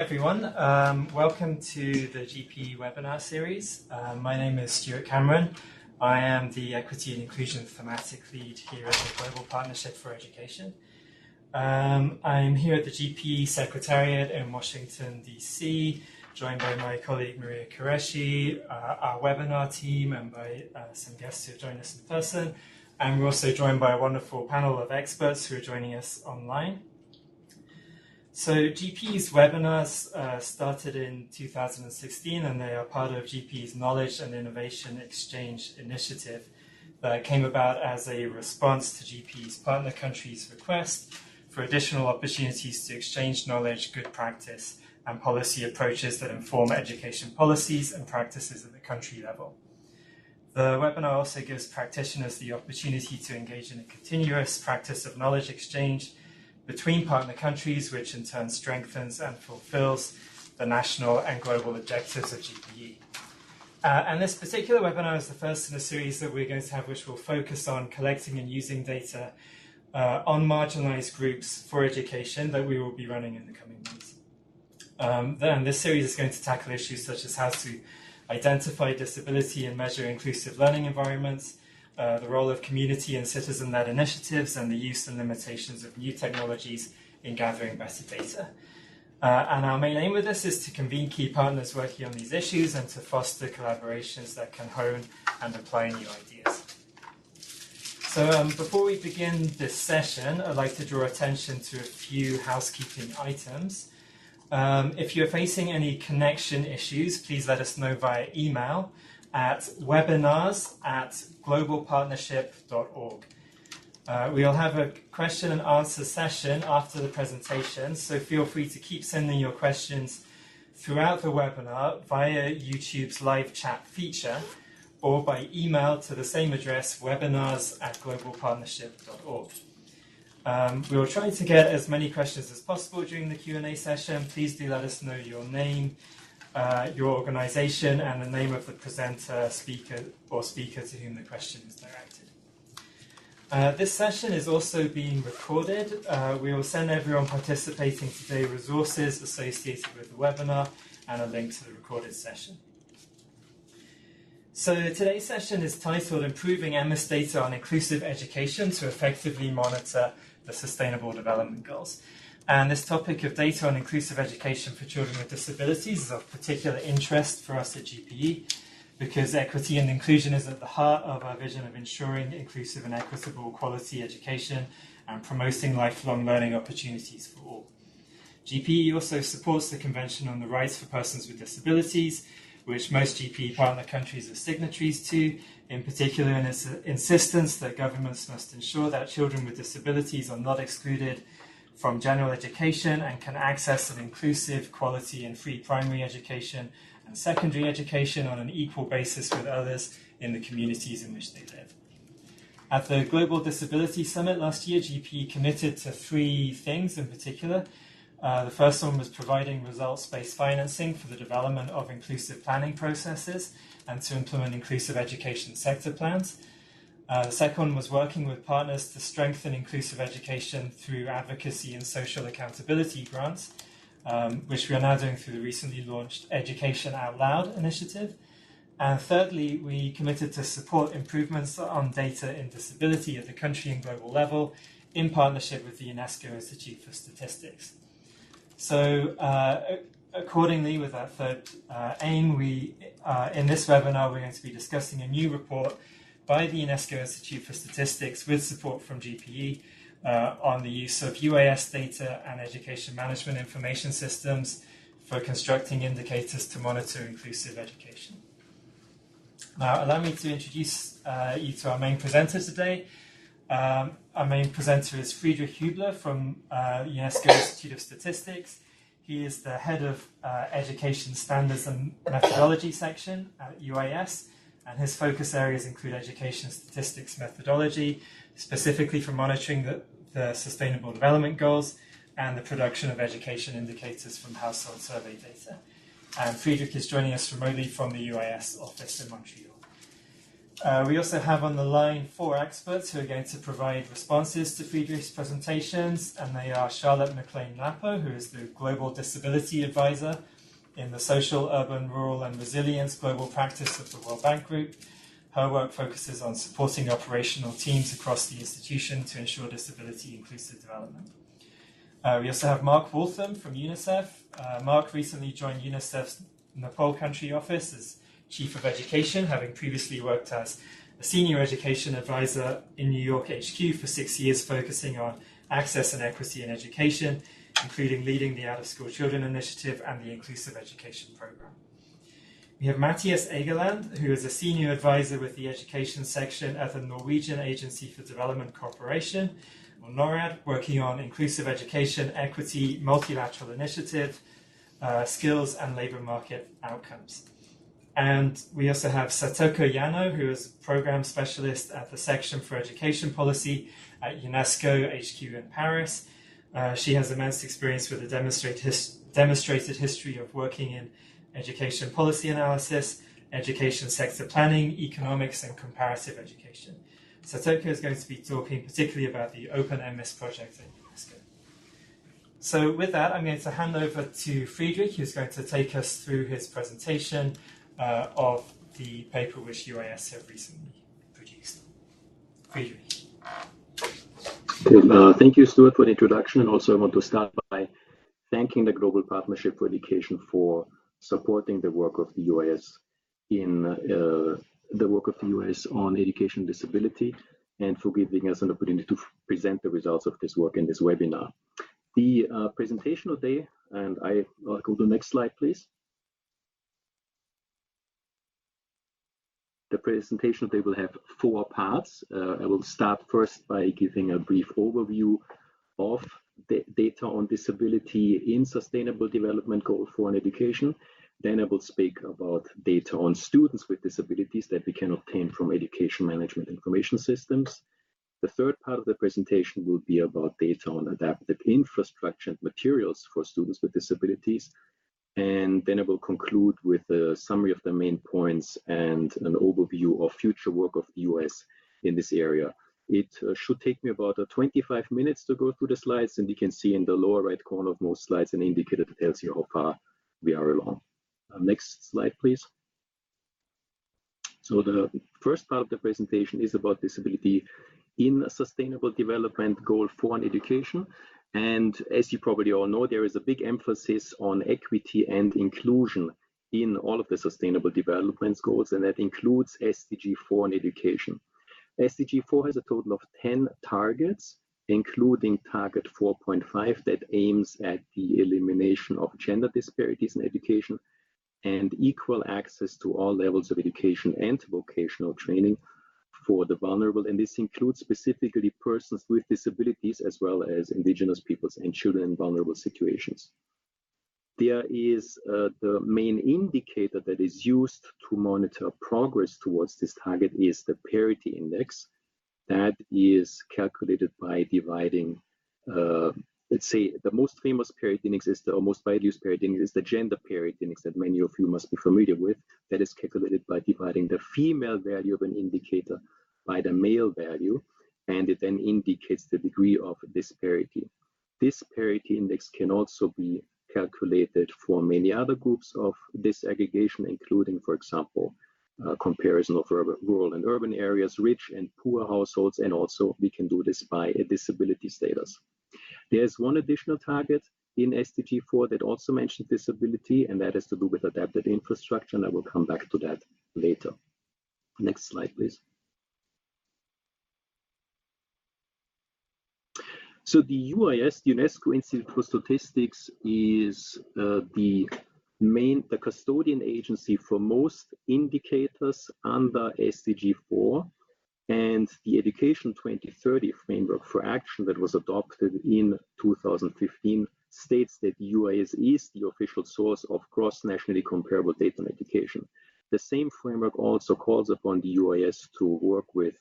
Everyone, welcome to the GP webinar series. My name is Stuart Cameron. I am the Equity and Inclusion Thematic Lead here at the Global Partnership for Education. I'm here at the GP Secretariat in Washington, DC, joined by my colleague Maria Qureshi, our webinar team, and by some guests who have joined us in person. And we're also joined by a wonderful panel of experts who are joining us online. So GP's webinars started in 2016, and they are part of GP's Knowledge and Innovation Exchange initiative that came about as a response to GP's partner countries' request for additional opportunities to exchange knowledge, good practice, and policy approaches that inform education policies and practices at the country level. The webinar also gives practitioners the opportunity to engage in a continuous practice of knowledge exchange between partner countries, which in turn strengthens and fulfills the national and global objectives of GPE. And this particular webinar is the first in a series that we're going to have, which will focus on collecting and using data on marginalized groups for education that we will be running in the coming months. Then this series is going to tackle issues such as how to identify disability and measure inclusive learning environments, the role of community and citizen-led initiatives, and the use and limitations of new technologies in gathering better data. And our main aim with this is to convene key partners working on these issues and to foster collaborations that can hone and apply new ideas. So before we begin this session, I'd like to draw attention to a few housekeeping items. If you're facing any connection issues, please let us know via email at webinars@globalpartnership.org. We'll have a question and answer session after the presentation, so feel free to keep sending your questions throughout the webinar via YouTube's live chat feature or by email to the same address, webinars@globalpartnership.org. We will try to get as many questions as possible during the Q&A session. Please do let us know your name, your organization, and the name of the presenter, speaker to whom the question is directed. This session is also being recorded. We will send everyone participating today resources associated with the webinar and a link to the recorded session. So today's session is titled Improving EMIS Data on Inclusive Education to Effectively Monitor the Sustainable Development Goals. And this topic of data on inclusive education for children with disabilities is of particular interest for us at GPE because equity and inclusion is at the heart of our vision of ensuring inclusive and equitable quality education and promoting lifelong learning opportunities for all. GPE also supports the Convention on the Rights for Persons with Disabilities, which most GPE partner countries are signatories to, in particular in its insistence that governments must ensure that children with disabilities are not excluded from general education and can access an inclusive, quality and free primary education and secondary education on an equal basis with others in the communities in which they live. At the Global Disability Summit last year, GPE committed to three things in particular. The first one was providing results-based financing for the development of inclusive planning processes and to implement inclusive education sector plans. The second one was working with partners to strengthen inclusive education through advocacy and social accountability grants, which we are now doing through the recently launched Education Out Loud initiative. And thirdly, we committed to support improvements on data in disability at the country and global level in partnership with the UNESCO Institute for Statistics. So accordingly, with that third aim, in this webinar, we're going to be discussing a new report by the UNESCO Institute for Statistics with support from GPE on the use of UAS data and education management information systems for constructing indicators to monitor inclusive education. Now, allow me to introduce you to our main presenter today. Our main presenter is Friedrich Hübler from UNESCO Institute of Statistics. He is the head of Education Standards and Methodology section at UAS, and his focus areas include education statistics methodology, specifically for monitoring the Sustainable Development Goals and the production of education indicators from household survey data. And Friedrich is joining us remotely from the UAS office in Montreal. We also have on the line 4 experts who are going to provide responses to Friedrich's presentations, and they are Charlotte McLean-Lappo, who is the Global Disability Advisor in the Social, Urban, Rural and Resilience Global Practice of the World Bank Group. Her work focuses on supporting operational teams across the institution to ensure disability inclusive development. We also have Mark Waltham from UNICEF. Mark recently joined UNICEF's Nepal country office as Chief of Education, having previously worked as a Senior Education Advisor in New York HQ for 6 years, focusing on access and equity in education, including leading the Out of School Children Initiative and the Inclusive Education Program. We have Matthias Egeland, who is a Senior Advisor with the Education Section at the Norwegian Agency for Development Cooperation, or NORAD, working on inclusive education, equity, multilateral initiative, skills and labour market outcomes. And we also have Satoko Yano, who is a Programme Specialist at the Section for Education Policy at UNESCO HQ in Paris. She has immense experience with a demonstrated history of working in education policy analysis, education sector planning, economics, and comparative education. Satoko is going to be talking particularly about the Open EMIS project at UNESCO. So with that, I'm going to hand over to Friedrich, who's going to take us through his presentation of the paper which UIS have recently produced. Friedrich. Okay, thank you, Stuart, for the introduction. And also I want to start by thanking the Global Partnership for Education for supporting the work of the UIS on education and disability, and for giving us an opportunity to present the results of this work in this webinar. The presentation today, and I'll go to the next slide, please. The presentation today will have 4 parts. I will start first by giving a brief overview of the data on disability in Sustainable Development Goal 4 in education. Then I will speak about data on students with disabilities that we can obtain from education management information systems. The third part of the presentation will be about data on adapted infrastructure and materials for students with disabilities. And then I will conclude with a summary of the main points and an overview of future work of the US in this area. It should take me about 25 minutes to go through the slides, and you can see in the lower right corner of most slides an indicator that tells you how far we are along. Next slide, please. So the first part of the presentation is about disability in Sustainable Development Goal 4 in education. And as you probably all know, there is a big emphasis on equity and inclusion in all of the Sustainable Development Goals, and that includes SDG4 in education. SDG4 has a total of 10 targets, including target 4.5 that aims at the elimination of gender disparities in education and equal access to all levels of education and vocational training for the vulnerable, and this includes specifically persons with disabilities as well as indigenous peoples and children in vulnerable situations. There is the main indicator that is used to monitor progress towards this target is the parity index. That is calculated by dividing, let's say the most famous parity index is or most widely used parity index is the gender parity index that many of you must be familiar with. That is calculated by dividing the female value of an indicator by the male value, and it then indicates the degree of disparity. This parity index can also be calculated for many other groups of disaggregation, including, for example, comparison of rural and urban areas, rich and poor households, and also we can do this by a disability status. There's one additional target in SDG4 that also mentions disability, and that has to do with adapted infrastructure, and I will come back to that later. Next slide, please. So the UIS, the UNESCO Institute for Statistics, is the custodian agency for most indicators under SDG4, and the Education 2030 framework for action that was adopted in 2015 states that UIS is the official source of cross-nationally comparable data on education. The same framework also calls upon the UIS to work with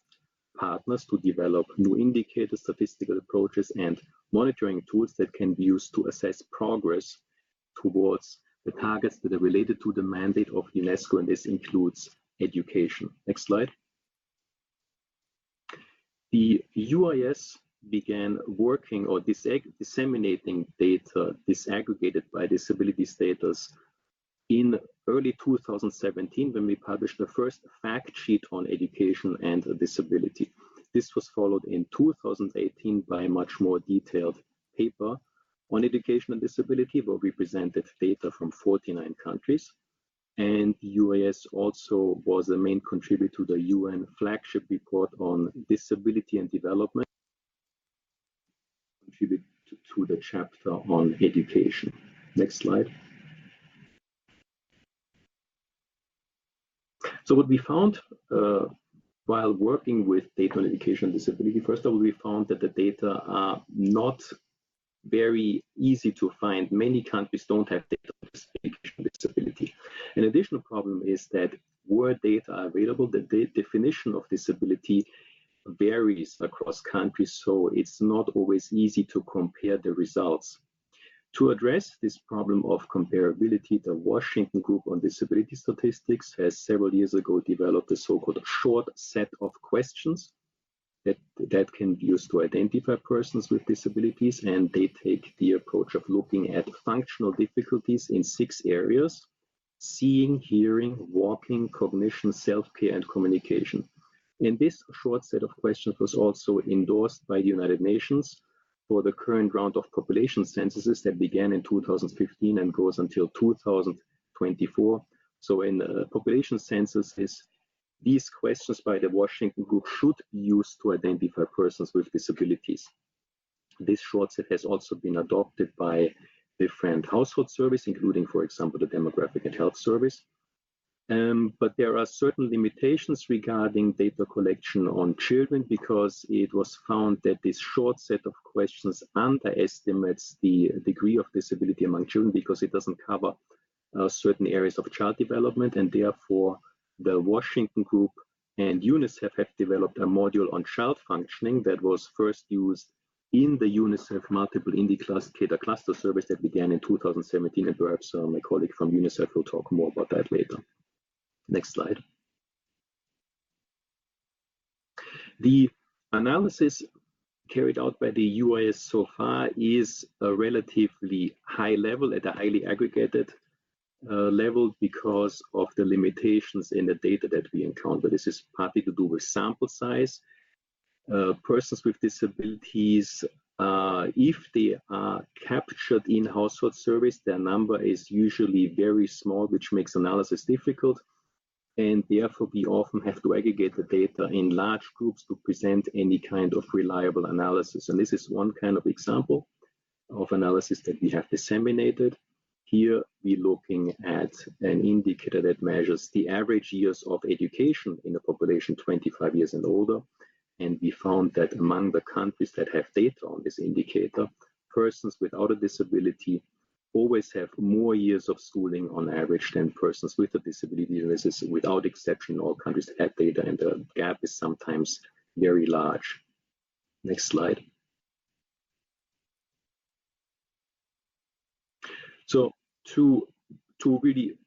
partners to develop new indicators, statistical approaches, and monitoring tools that can be used to assess progress towards the targets that are related to the mandate of UNESCO, and this includes education. Next slide. The UIS began working or disseminating data disaggregated by disability status in early 2017, when we published the first fact sheet on education and disability. This was followed in 2018 by a much more detailed paper on education and disability, where we presented data from 49 countries. And the UIS also was a main contributor to the UN flagship report on disability and development, contribute to the chapter on education. Next slide. So what we found while working with data on education and disability, first of all, we found that the data are not very easy to find. Many countries don't have data on education and disability. An additional problem is that where data are available, the definition of disability varies across countries, so it's not always easy to compare the results. To address this problem of comparability, the Washington Group on Disability Statistics has several years ago developed a so-called short set of questions that can be used to identify persons with disabilities, and they take the approach of looking at functional difficulties in 6 areas: seeing, hearing, walking, cognition, self-care, and communication. And this short set of questions was also endorsed by the United Nations for the current round of population censuses that began in 2015 and goes until 2024. So in population censuses, these questions by the Washington Group should be used to identify persons with disabilities. This short set has also been adopted by different household surveys, including, for example, the Demographic and Health Service. But there are certain limitations regarding data collection on children, because it was found that this short set of questions underestimates the degree of disability among children, because it doesn't cover certain areas of child development, and therefore the Washington Group and UNICEF have developed a module on child functioning that was first used in the UNICEF multiple indicator cluster service that began in 2017, and perhaps my colleague from UNICEF will talk more about that later. Next slide. The analysis carried out by the UIS so far is a relatively high level, at a highly aggregated level, because of the limitations in the data that we encounter. This is partly to do with sample size. Persons with disabilities, if they are captured in household surveys, their number is usually very small, which makes analysis difficult. And therefore, we often have to aggregate the data in large groups to present any kind of reliable analysis. And this is one kind of example of analysis that we have disseminated. Here, we're looking at an indicator that measures the average years of education in a population 25 years and older. And we found that among the countries that have data on this indicator, persons without a disability always have more years of schooling on average than persons with a disability. And this is without exception in all countries that have data, and the gap is sometimes very large. Next slide. So to really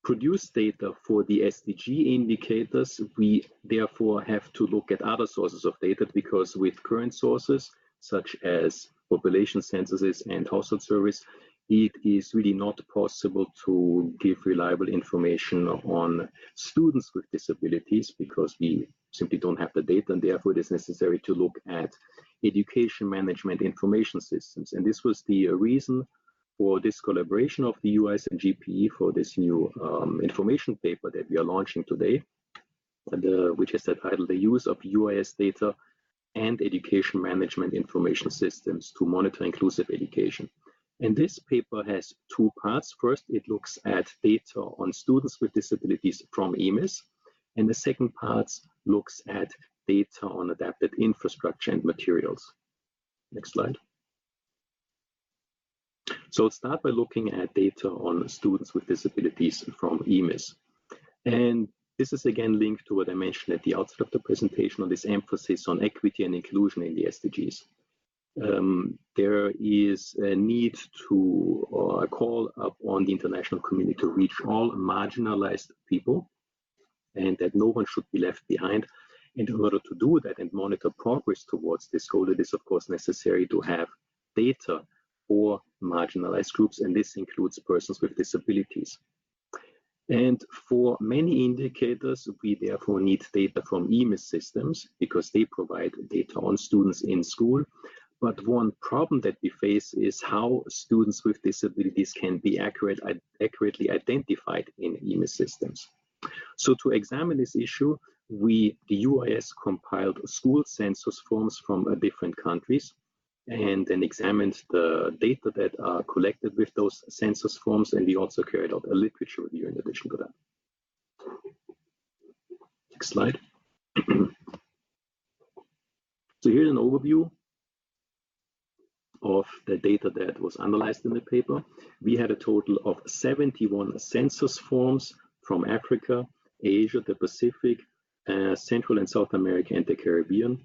produce data for the SDG indicators, we therefore have to look at other sources of data, because with current sources, such as population censuses and household surveys, it is really not possible to give reliable information on students with disabilities, because we simply don't have the data, and therefore it is necessary to look at education management information systems. And this was the reason for this collaboration of the UIS and GPE for this new information paper that we are launching today, which has the title, The Use of UIS Data and Education Management Information Systems to Monitor Inclusive Education. And this paper has 2 parts. First, it looks at data on students with disabilities from EMIS, and the second part looks at data on adapted infrastructure and materials. Next slide. So let's start by looking at data on students with disabilities from EMIS. And this is again linked to what I mentioned at the outset of the presentation on this emphasis on equity and inclusion in the SDGs. There is a need to call upon the international community to reach all marginalized people, and that no one should be left behind. And in order to do that and monitor progress towards this goal, it is of course necessary to have data for marginalized groups, and this includes persons with disabilities. And for many indicators, we therefore need data from EMIS systems because they provide data on students in school. But one problem that we face is how students with disabilities can be accurately identified in EMIS systems. So to examine this issue, the UIS compiled school census forms from different countries and then examined the data that are collected with those census forms, and we also carried out a literature review in addition to that. Next slide. So here's an overview of the data that was analyzed in the paper. We had a total of 71 census forms from Africa, Asia, the Pacific, Central and South America, and the Caribbean.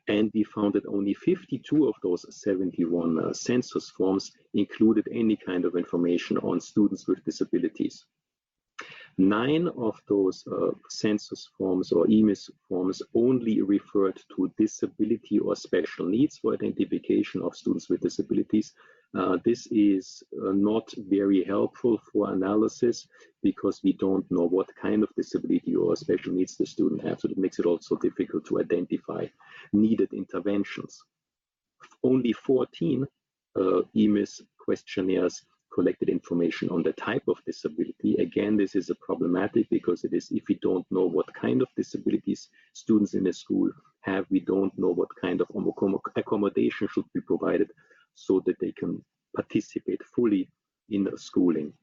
And we found that only 52 of those 71 census forms included any kind of information on students with disabilities. 9 of those census forms or EMIS forms only referred to disability or special needs for identification of students with disabilities. This is not very helpful for analysis because we don't know what kind of disability or special needs the student has, so it makes it also difficult to identify needed interventions. Only 14 EMIS questionnaires collected information on the type of disability. Again, this is a problematic because it is, if we don't know what kind of disabilities students in a school have, we don't know what kind of accommodation should be provided so that they can participate fully in schooling.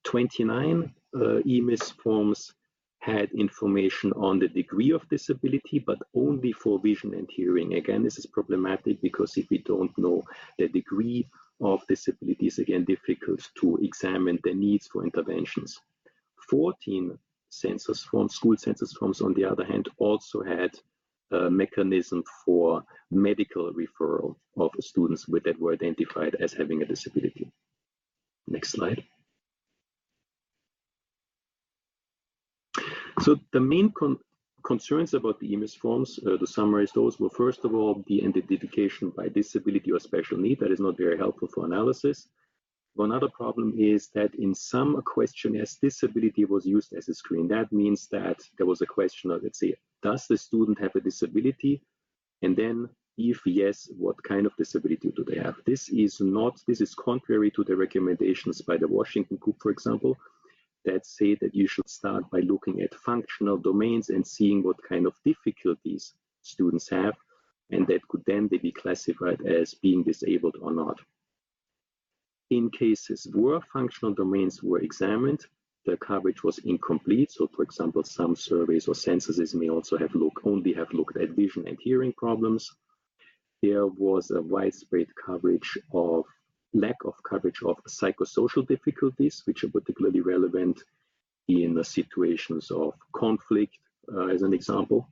29 EMIS forms had information on the degree of disability, but only for vision and hearing. Again, this is problematic because if we don't know the degree of disability, it's again difficult to examine the needs for interventions. 14 census forms, school census forms, on the other hand, also had a mechanism for medical referral of students that were identified as having a disability. Next slide. So the main concerns about the EMIS forms, to summarize those, were first of all the identification by disability or special need. That is not very helpful for analysis. One other problem is that in some questionnaires, disability was used as a screen. That means that there was a question of, let's say, does the student have a disability? And then if yes, what kind of disability do they have? This is contrary to the recommendations by the Washington group, for example, that say that you should start by looking at functional domains and seeing what kind of difficulties students have, and that could then be classified as being disabled or not. In cases where functional domains were examined, the coverage was incomplete. So, for example, some surveys or censuses may also only have looked at vision and hearing problems. There was a widespread lack of coverage of psychosocial difficulties, which are particularly relevant in situations of conflict, as an example.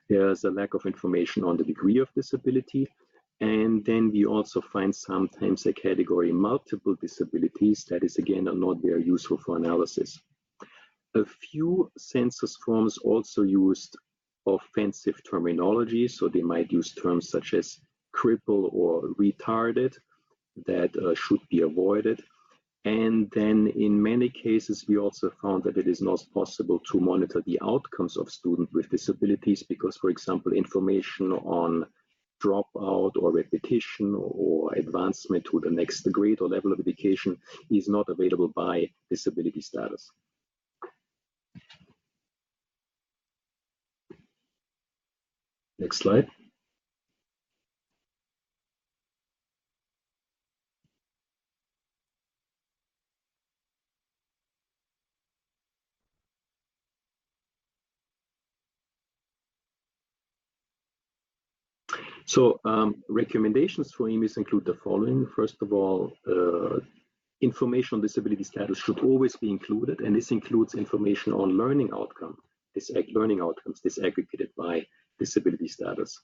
There's a lack of information on the degree of disability. And then we also find sometimes a category multiple disabilities that is again not very useful for analysis. A few census forms also used offensive terminology, so they might use terms such as cripple or retarded that should be avoided. And then in many cases, we also found that it is not possible to monitor the outcomes of students with disabilities because, for example, information on dropout or repetition or advancement to the next grade or level of education is not available by disability status. Next slide. So recommendations for EMIS include the following. First of all, information on disability status should always be included, and this includes information on learning outcomes disaggregated by disability status.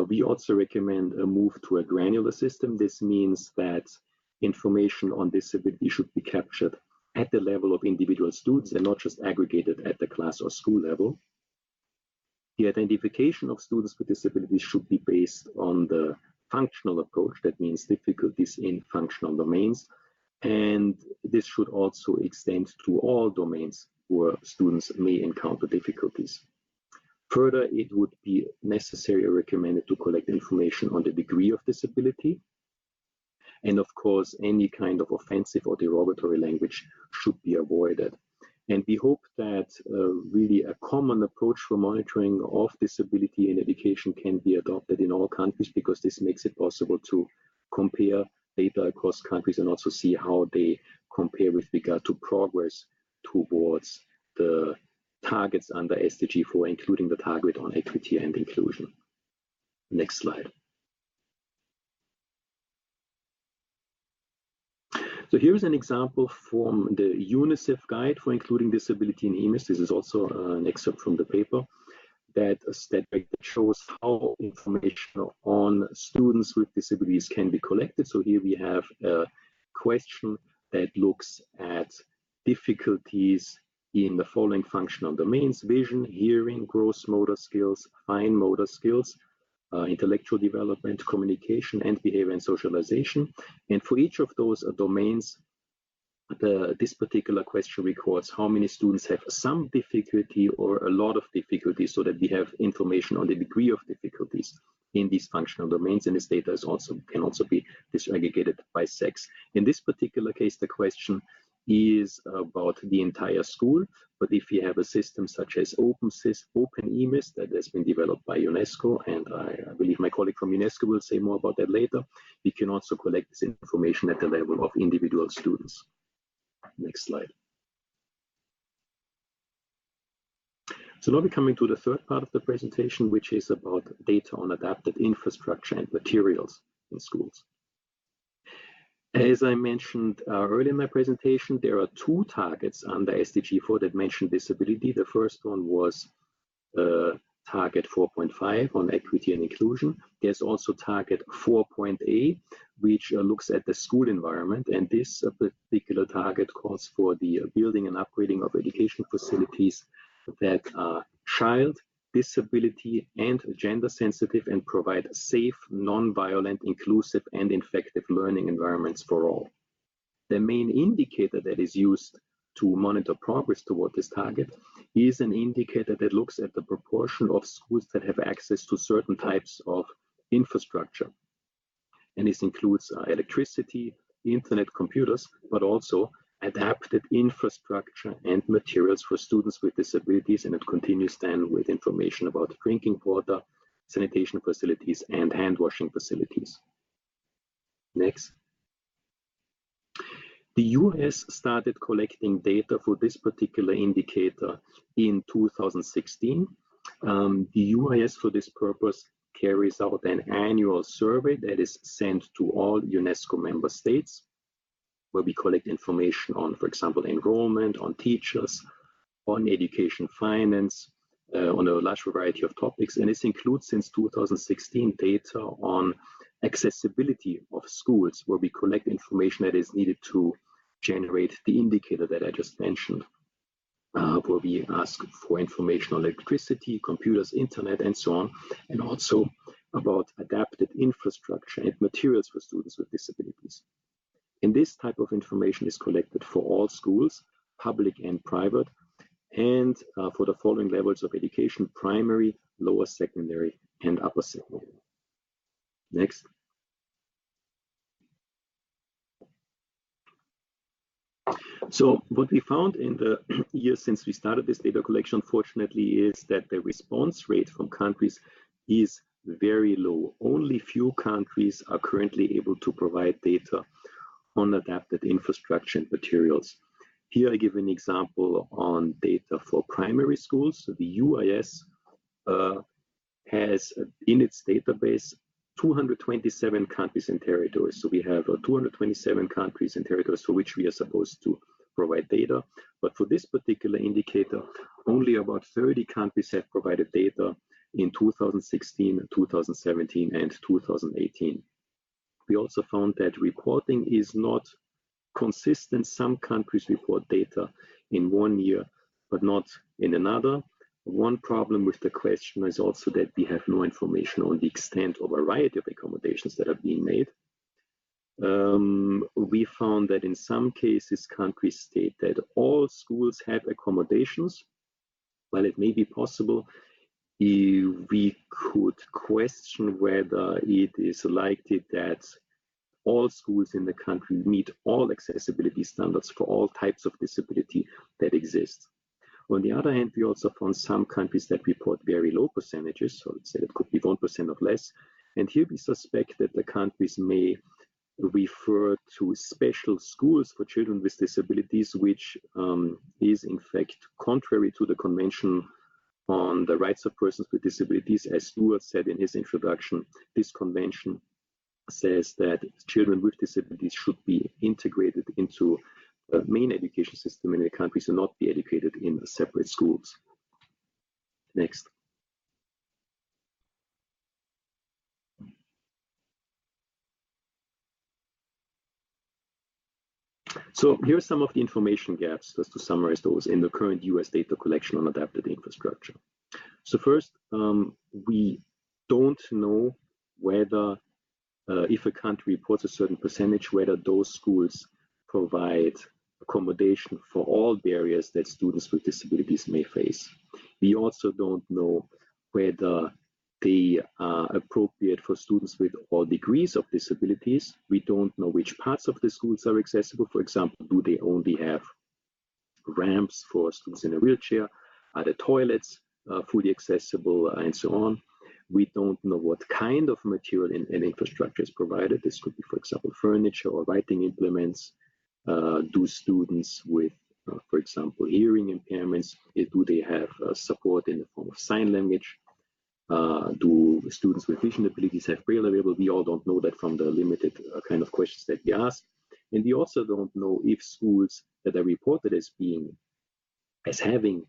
We also recommend a move to a granular system. This means that information on disability should be captured at the level of individual students and not just aggregated at the class or school level. The identification of students with disabilities should be based on the functional approach. That means difficulties in functional domains. And this should also extend to all domains where students may encounter difficulties. Further, it would be necessary or recommended to collect information on the degree of disability. And of course, any kind of offensive or derogatory language should be avoided. And we hope that really a common approach for monitoring of disability in education can be adopted in all countries, because this makes it possible to compare data across countries and also see how they compare with regard to progress towards the targets under SDG4, including the target on equity and inclusion. Next slide. So here's an example from the UNICEF guide for including disability in EMIS. This is also an excerpt from the paper that shows how information on students with disabilities can be collected. So here we have a question that looks at difficulties in the following functional domains: vision, hearing, gross motor skills, fine motor skills, intellectual development, communication, and behavior and socialization. And for each of those domains, this particular question records how many students have some difficulty or a lot of difficulty, so that we have information on the degree of difficulties in these functional domains. And this data is can also be disaggregated by sex. In this particular case, the question is about the entire school, but if you have a system such as Open EMIS that has been developed by UNESCO, and I believe my colleague from UNESCO will say more about that later, we can also collect this information at the level of individual students. Next slide. So now we're coming to the third part of the presentation, which is about data on adapted infrastructure and materials in schools. As I mentioned earlier in my presentation, there are two targets under SDG4 that mention disability. The first one was target 4.5 on equity and inclusion. There's also target 4.A, which looks at the school environment. And this particular target calls for the building and upgrading of education facilities that are child, disability, and gender sensitive, and provide safe, non-violent, inclusive, and effective learning environments for all. The main indicator that is used to monitor progress toward this target is an indicator that looks at the proportion of schools that have access to certain types of infrastructure. And this includes electricity, internet, computers, but also adapted infrastructure and materials for students with disabilities. And it continues then with information about drinking water, sanitation facilities, and hand washing facilities. Next. The US started collecting data for this particular indicator in 2016. The UIS for this purpose carries out an annual survey that is sent to all UNESCO member states, where we collect information on, for example, enrollment, on teachers, on education finance, on a large variety of topics. And this includes, since 2016, data on accessibility of schools, where we collect information that is needed to generate the indicator that I just mentioned, where we ask for information on electricity, computers, internet, and so on, and also about adapted infrastructure and materials for students with disabilities. And this type of information is collected for all schools, public and private, and for the following levels of education: primary, lower secondary, and upper secondary. Next. So what we found in the years since we started this data collection, unfortunately, is that the response rate from countries is very low. Only few countries are currently able to provide data on adapted infrastructure and materials. Here I give an example on data for primary schools. So the UIS has in its database 227 countries and territories. So we have 227 countries and territories for which we are supposed to provide data. But for this particular indicator, only about 30 countries have provided data in 2016, 2017, and 2018. We also found that reporting is not consistent. Some countries report data in 1 year, but not in another. One problem with the question is also that we have no information on the extent or variety of accommodations that are being made. We found that in some cases, countries state that all schools have accommodations. While it may be possible, we could question whether it is likely that all schools in the country meet all accessibility standards for all types of disability that exist. On the other hand, we also found some countries that report very low percentages, so let's say it could be 1% or less. And here we suspect that the countries may refer to special schools for children with disabilities, which is in fact contrary to the Convention on the Rights of Persons with Disabilities. As Stuart said in his introduction, this convention says that children with disabilities should be integrated into the main education system in the countries and not be educated in separate schools. Next. So here are some of the information gaps, just to summarize those, in the current US data collection on adapted infrastructure. So first, we don't know whether, if a country reports a certain percentage, whether those schools provide accommodation for all barriers that students with disabilities may face. We also don't know whether they are appropriate for students with all degrees of disabilities. We don't know which parts of the schools are accessible. For example, do they only have ramps for students in a wheelchair? Are the toilets fully accessible, and so on? We don't know what kind of material and infrastructure is provided. This could be, for example, furniture or writing implements. Do students with, for example, hearing impairments, do they have support in the form of sign language? Do students with vision abilities have Braille available? We all don't know that from the limited kind of questions that we ask. And we also don't know if schools that are reported as having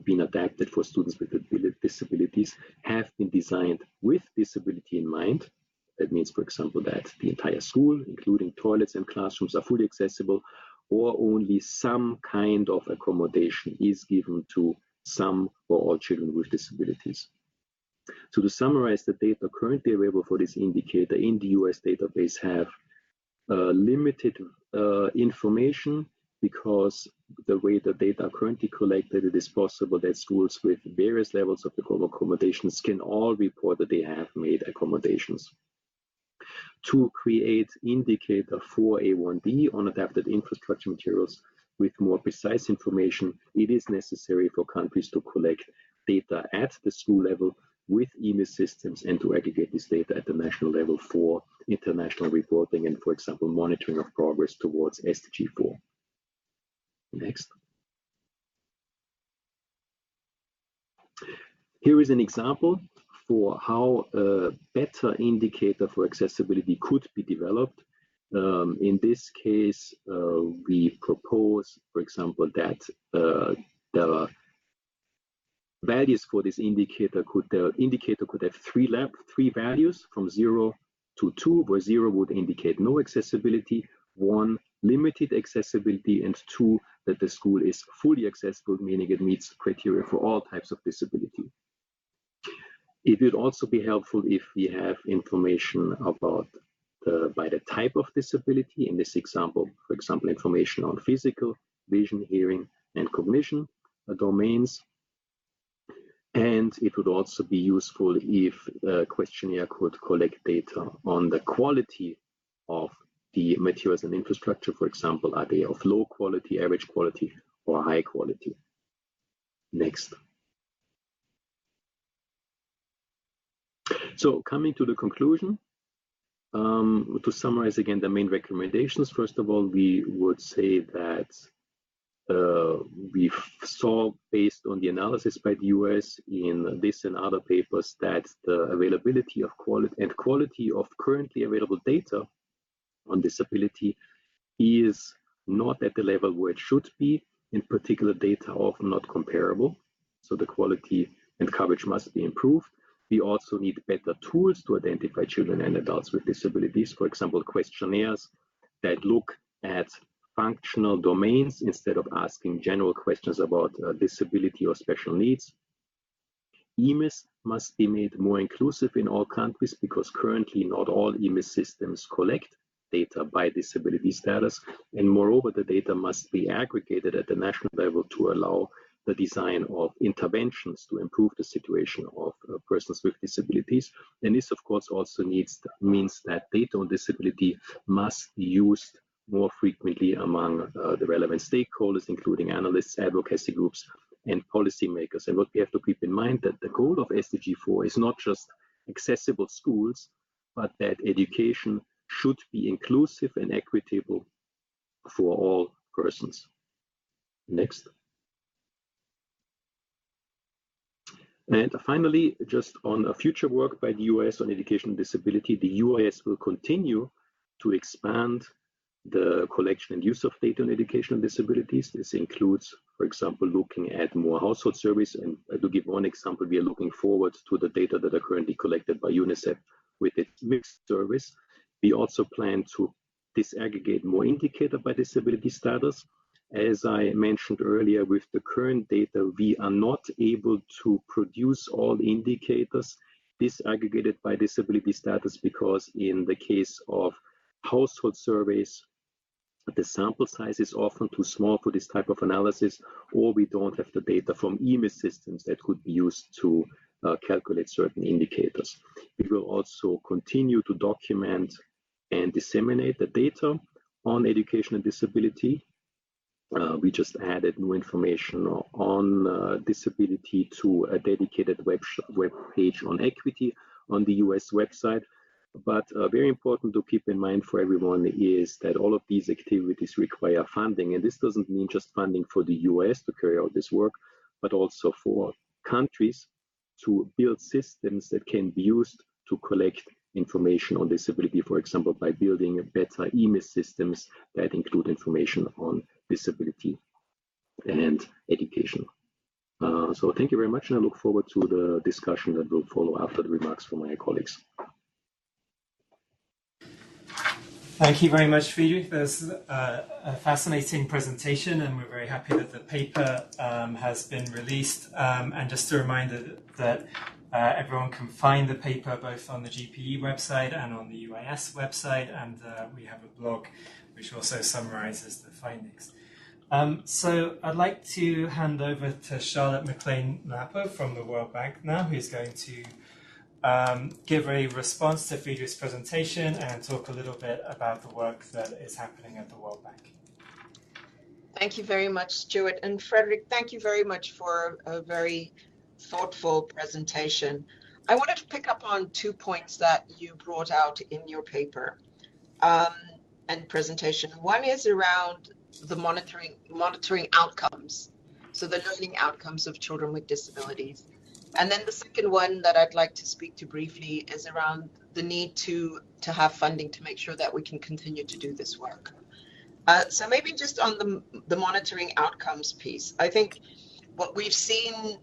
been adapted for students with disabilities have been designed with disability in mind. That means, for example, that the entire school, including toilets and classrooms, are fully accessible, or only some kind of accommodation is given to some or all children with disabilities. So to summarize, the data currently available for this indicator in the US database have limited information, because the way the data are currently collected, it is possible that schools with various levels of accommodations can all report that they have made accommodations. To create indicator for A1D on adapted infrastructure materials with more precise information, it is necessary for countries to collect data at the school level with EMIS systems and to aggregate this data at the national level for international reporting and, for example, monitoring of progress towards SDG4. Next. Here is an example for how a better indicator for accessibility could be developed. In this case, we propose, for example, that the values for this indicator could have three values from 0 to 2, where 0 would indicate no accessibility, 1 limited accessibility, and 2 that the school is fully accessible, meaning it meets criteria for all types of disability. It would also be helpful if we have information about by the type of disability. In this example, for example, information on physical, vision, hearing, and cognition domains. And it would also be useful if the questionnaire could collect data on the quality of the materials and infrastructure. For example, are they of low quality, average quality, or high quality? Next. So coming to the conclusion, to summarize again the main recommendations, first of all, we would say that we saw, based on the analysis by the US in this and other papers, that the availability of quality of currently available data on disability is not at the level where it should be. In particular, data are often not comparable, so the quality and coverage must be improved. We also need better tools to identify children and adults with disabilities, for example, questionnaires that look at functional domains instead of asking general questions about disability or special needs. EMIS must be made more inclusive in all countries because currently not all EMIS systems collect data by disability status, and moreover the data must be aggregated at the national level to allow the design of interventions to improve the situation of persons with disabilities. And this of course also means that data on disability must be used more frequently among the relevant stakeholders, including analysts, advocacy groups, and policymakers. And what we have to keep in mind that the goal of SDG4 is not just accessible schools, but that education should be inclusive and equitable for all persons. Next. And finally, just on future work by the US on education and disability, the US will continue to expand the collection and use of data on education and disabilities. This includes, for example, looking at more household surveys. And to give one example, we are looking forward to the data that are currently collected by UNICEF with its mixed service. We also plan to disaggregate more indicator by disability status. As I mentioned earlier, with the current data, we are not able to produce all indicators disaggregated by disability status because in the case of household surveys, the sample size is often too small for this type of analysis, or we don't have the data from EMIS systems that could be used to calculate certain indicators. We will also continue to document and disseminate the data on education and disability. We just added new information on disability to a dedicated web page on equity on the US website. But very important to keep in mind for everyone is that all of these activities require funding. And this doesn't mean just funding for the US to carry out this work, but also for countries to build systems that can be used to collect information on disability, for example, by building better EMIS systems that include information on disability and education. So thank you very much, and I look forward to the discussion that will follow after the remarks from my colleagues. Thank you very much, Friedrich. There's a fascinating presentation, and we're very happy that the paper has been released. And just a reminder that everyone can find the paper both on the GPE website and on the UIS website, and we have a blog which also summarizes the findings. So I'd like to hand over to Charlotte McLean-Lapper from the World Bank now, who's going to give a response to Friedrich's presentation and talk a little bit about the work that is happening at the World Bank. Thank you very much, Stuart. And Frederick, thank you very much for a very thoughtful presentation. I wanted to pick up on 2 points that you brought out in your paper and presentation. One is around the monitoring outcomes, so the learning outcomes of children with disabilities. And then the second one that I'd like to speak to briefly is around the need to have funding to make sure that we can continue to do this work. So maybe just on the monitoring outcomes piece, I think what we've seen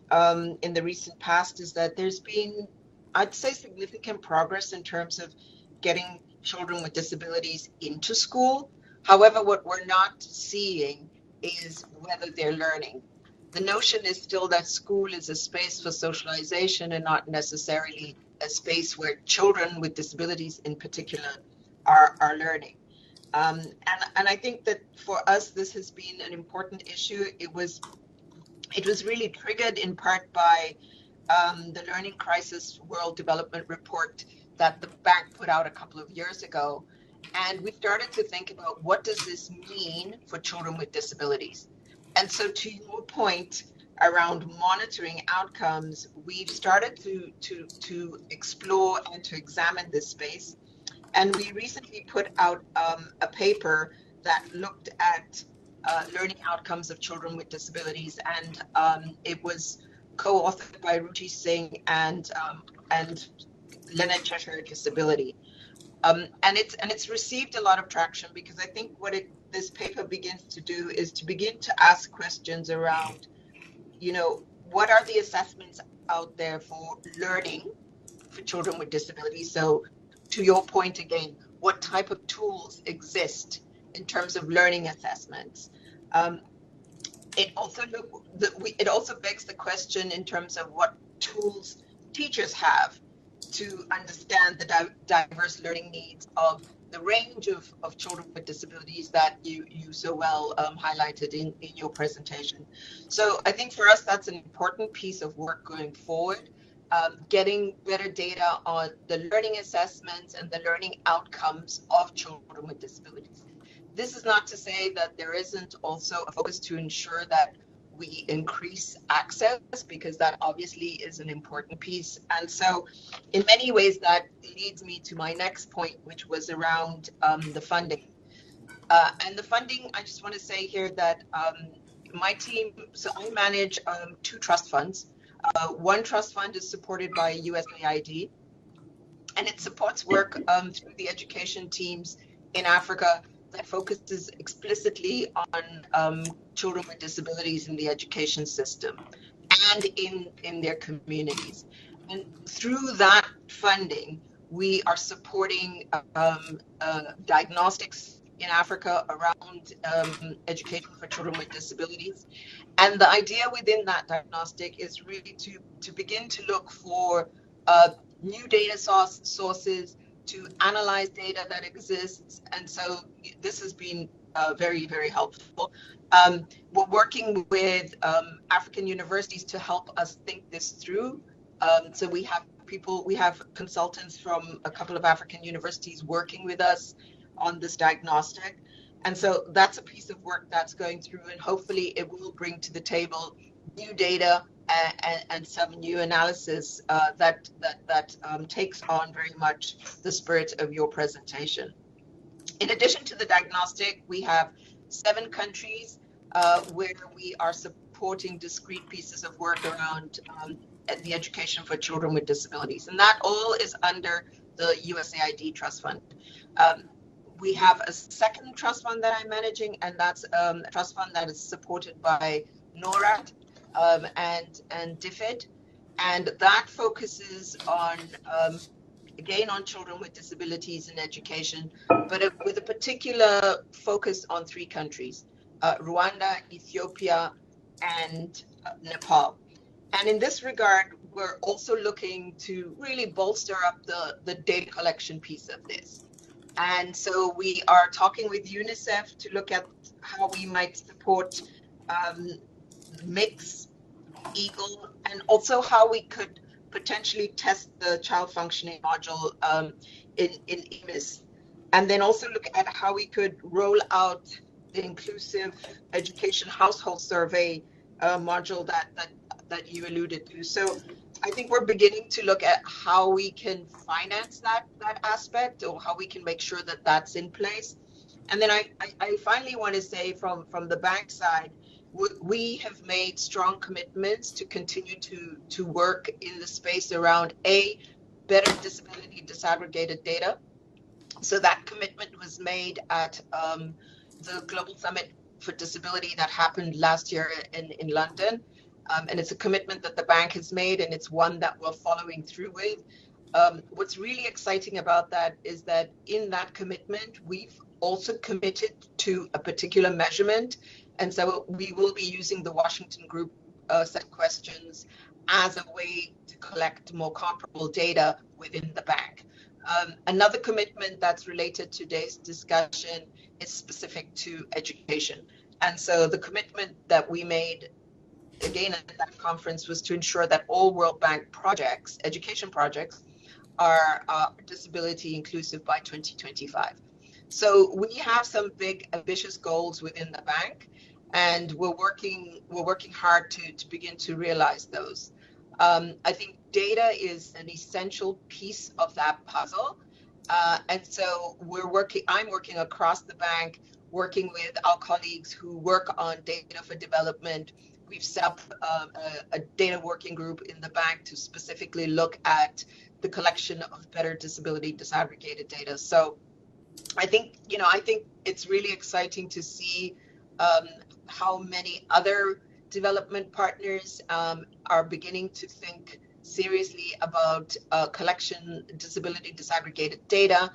in the recent past is that there's been, I'd say, significant progress in terms of getting children with disabilities into school. However, what we're not seeing is whether they're learning. The notion is still that school is a space for socialization and not necessarily a space where children with disabilities in particular are learning. And I think that for us, this has been an important issue. It was really triggered in part by the Learning Crisis World Development Report that the bank put out a couple of years ago. And we started to think about what does this mean for children with disabilities? And so to your point around monitoring outcomes, we've started to explore and to examine this space. And we recently put out a paper that looked at learning outcomes of children with disabilities. And it was co-authored by Ruchi Singh and Leonard Cheshire Disability. And it's received a lot of traction because I think what this paper begins to do is to begin to ask questions around, what are the assessments out there for learning for children with disabilities? So to your point again, what type of tools exist in terms of learning assessments. It also begs the question in terms of what tools teachers have to understand the diverse learning needs of the range of children with disabilities that you so well highlighted in your presentation. So I think for us, that's an important piece of work going forward, getting better data on the learning assessments and the learning outcomes of children with disabilities. This is not to say that there isn't also a focus to ensure that we increase access, because that obviously is an important piece. And so in many ways that leads me to my next point, which was around the funding. And the funding, I just want to say here that my team, so I manage 2 trust funds. One trust fund is supported by USAID, and it supports work through the education teams in Africa that focuses explicitly on children with disabilities in the education system and in their communities. And through that funding, we are supporting diagnostics in Africa around education for children with disabilities. And the idea within that diagnostic is really to begin to look for new data sources, to analyze data that exists. And so this has been very, very helpful. We're working with African universities to help us think this through. So we have consultants from a couple of African universities working with us on this diagnostic. And so that's a piece of work that's going through, and hopefully it will bring to the table new data and some new analysis that takes on very much the spirit of your presentation. In addition to the diagnostic, we have 7 countries where we are supporting discrete pieces of work around the education for children with disabilities. And that all is under the USAID Trust Fund. We have a second trust fund that I'm managing, and that's a trust fund that is supported by NORAD and DFID, and that focuses on again on children with disabilities in education, but with a particular focus on 3 countries: Rwanda, Ethiopia, and Nepal. And in this regard, we're also looking to really bolster up the data collection piece of this. And so we are talking with UNICEF to look at how we might support MIX, EAGLE, and also how we could potentially test the child functioning module in EMIS. And then also look at how we could roll out the inclusive education household survey module that you alluded to. So I think we're beginning to look at how we can finance that aspect, or how we can make sure that that's in place. And then I finally want to say from the bank side, we have made strong commitments to continue to work in the space around better disability disaggregated data. So that commitment was made at the Global Summit for Disability that happened last year in London. And it's a commitment that the bank has made, and it's one that we're following through with. What's really exciting about that is that in that commitment, we've also committed to a particular measurement. And so we will be using the Washington Group set of questions as a way to collect more comparable data within the bank. Another commitment that's related to today's discussion is specific to education. And so the commitment that we made again at that conference was to ensure that all World Bank projects, education projects, are disability inclusive by 2025. So we have some big ambitious goals within the bank, and we're working hard to begin to realize those. I think data is an essential piece of that puzzle, and so I'm working across the bank, working with our colleagues who work on data for development. We've set up a data working group in the bank to specifically look at the collection of better disability disaggregated data. So I think it's really exciting to see how many other development partners are beginning to think seriously about disability disaggregated data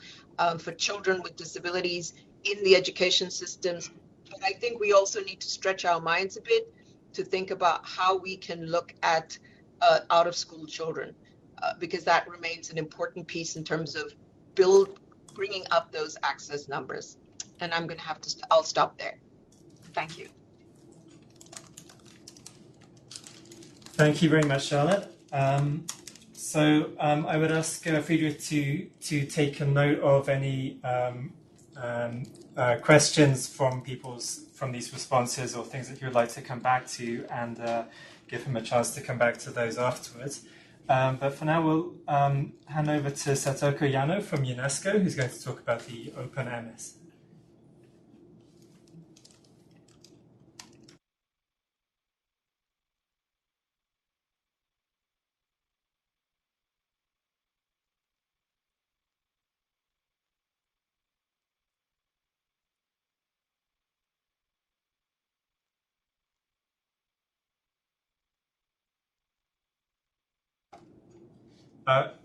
for children with disabilities in the education systems. But I think we also need to stretch our minds a bit to think about how we can look at out of school children, because that remains an important piece in terms of bringing up those access numbers. And I'm going to have to, I'll stop there. Thank you. Thank you very much, Charlotte. I would ask Friedrich to take a note of any questions from these responses or things that you would like to come back to, and give him a chance to come back to those afterwards. But for now, we'll hand over to Satoko Yano from UNESCO, who's going to talk about the Open EMIS.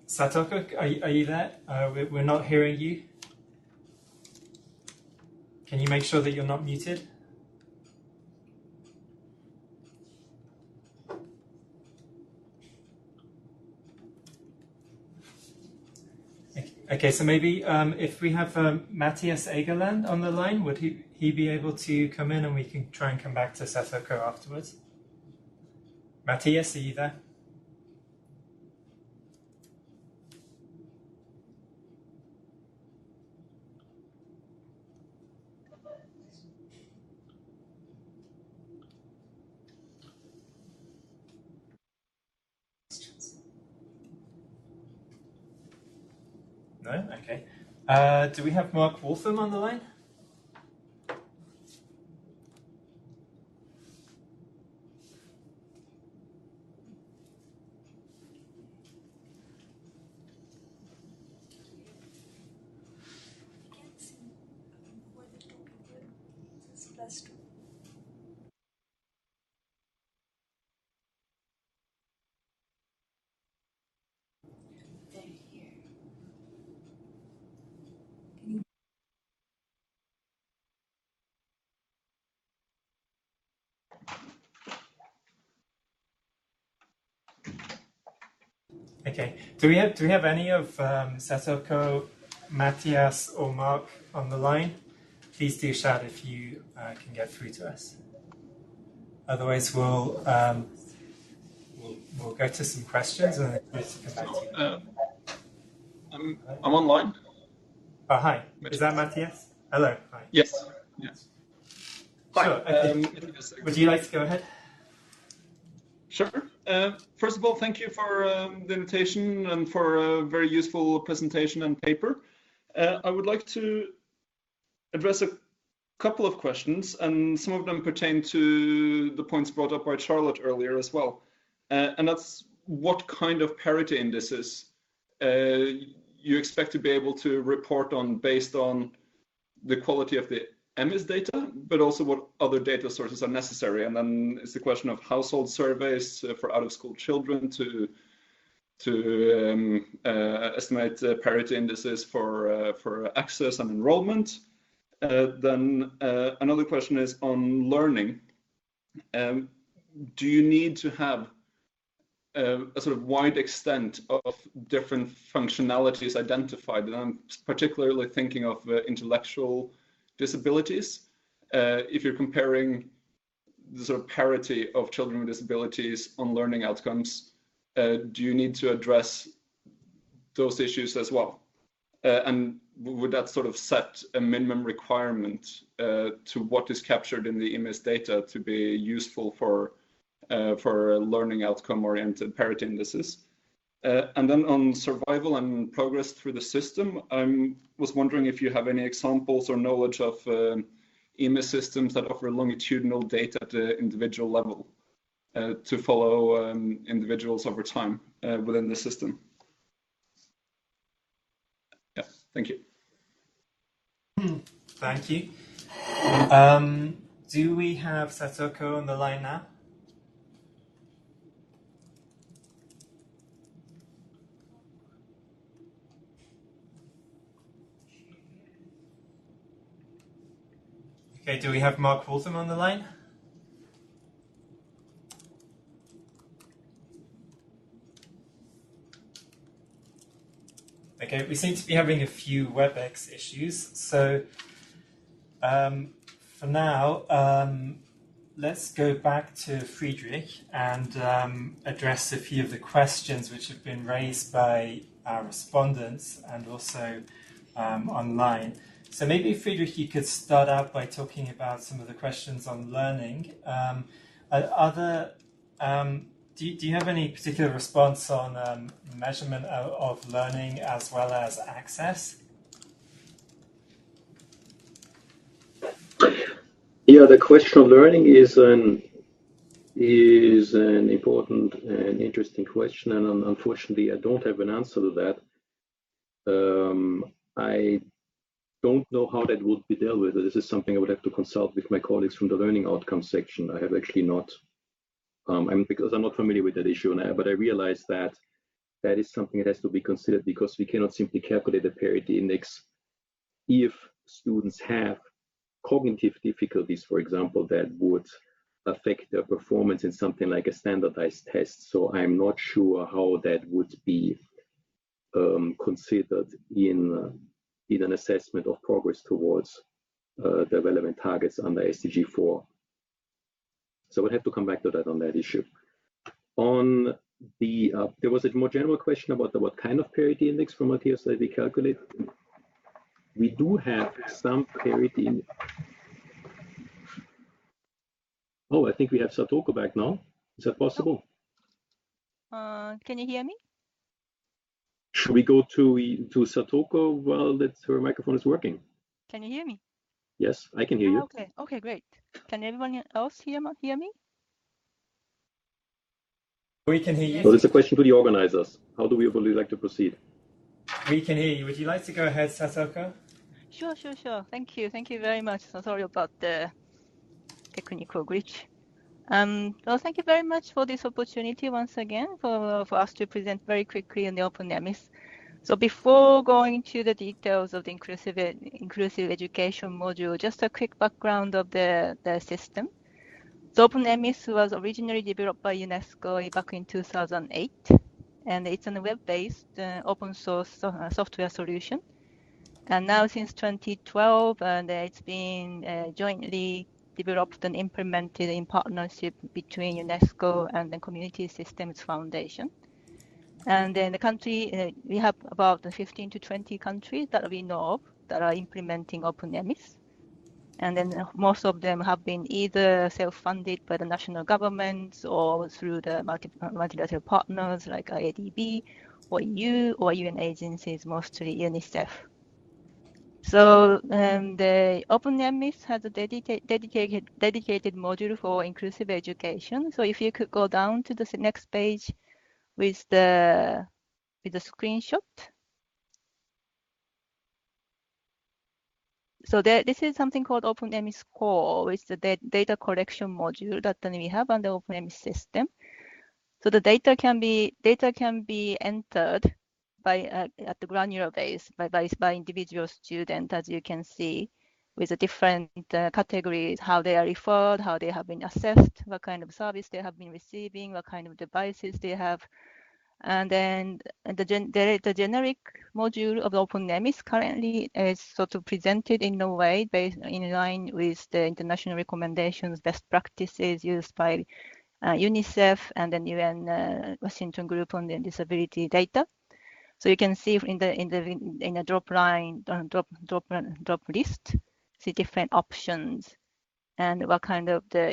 Satoko, are you there? We're not hearing you. Can you make sure that you're not muted? Okay, so maybe if we have Matthias Egerland on the line, would he be able to come in and we can try and come back to Satoko afterwards? Matthias, are you there? No? Okay. Do we have Mark Waltham on the line? Okay. Do we have any of Satoko, Matthias, or Mark on the line? Please do shout if you can get through to us. Otherwise, we'll go to some questions and then come back to you. I'm online. Oh, hi. Is that Matthias? Hello. Hi. Yes. Yes. Hi. Sure. Okay. Would you like to go ahead? Sure. First of all, thank you for the invitation and for a very useful presentation and paper. I would like to address a couple of questions, and some of them pertain to the points brought up by Charlotte earlier as well. And that's what kind of parity indices you expect to be able to report on based on the quality of the EMIS data, but also what other data sources are necessary. And then it's the question of household surveys for out-of-school children to estimate parity indices for access and enrollment. Then another question is on learning. Do you need to have a sort of wide extent of different functionalities identified? And I'm particularly thinking of intellectual disabilities. If you're comparing the sort of parity of children with disabilities on learning outcomes, do you need to address those issues as well? And would that sort of set a minimum requirement to what is captured in the EMIS data to be useful for learning outcome-oriented parity indices? And then on survival and progress through the system, I was wondering if you have any examples or knowledge of EMIS systems that offer longitudinal data at the individual level to follow individuals over time within the system. Yeah, thank you. Thank you. Do we have Satoko on the line now? Okay, do we have Mark Waltham on the line? Okay, we seem to be having a few WebEx issues, so for now, let's go back to Friedrich and address a few of the questions which have been raised by our respondents and also online. So maybe, Friedrich, you could start out by talking about some of the questions on learning. Do you have any particular response on measurement of learning as well as access? Yeah, the question of learning is an important and interesting question, and unfortunately, I don't have an answer to that. I don't know how that would be dealt with. This is something I would have to consult with my colleagues from the learning outcomes section. I have actually not, because I'm not familiar with that issue, but I realize that that is something that has to be considered, because we cannot simply calculate a parity index if students have cognitive difficulties, for example, that would affect their performance in something like a standardized test. So I'm not sure how that would be considered in an assessment of progress towards the relevant targets under SDG4. So we'll have to come back to that on that issue. On the, there was a more general question about what kind of parity index for Matthias that we calculate. We do have some parity. Oh, I think we have Satoko back now. Is that possible? Can you hear me? Should we go to Satoko while her microphone is working? Can you hear me? Yes, I can hear you. Okay, okay, great. Can everyone else hear me? We can hear you. So there's a question to the organizers. How do we like to proceed? We can hear you. Would you like to go ahead, Satoko? Sure. Thank you very much. So sorry about the technical glitch. Well, thank you very much for this opportunity once again for us to present very quickly on the Open EMIS. So before going to the details of the inclusive education module, just a quick background of the system. So Open EMIS was originally developed by UNESCO back in 2008, and it's a web-based open source software solution. And now since 2012, it's been jointly developed and implemented in partnership between UNESCO and the Community Systems Foundation. And then the country, we have about 15 to 20 countries that we know of that are implementing Open EMIS. And then most of them have been either self-funded by the national governments or through the multilateral partners like IADB or EU or UN agencies, mostly UNICEF. So the Open EMIS has a dedicated module for inclusive education. So if you could go down to the next page with the screenshot. So this is something called Open EMIS Core, which is the data collection module that we have on the Open EMIS system. So the data can be entered by at the granular base by individual student, as you can see, with the different categories, how they are referred, how they have been assessed, what kind of service they have been receiving, what kind of devices they have. And then the generic module of the Open EMIS currently is sort of presented in a way based in line with the international recommendations, best practices used by UNICEF and then UN Washington Group on the Disability Data. So you can see in a drop list, see different options and what kind of the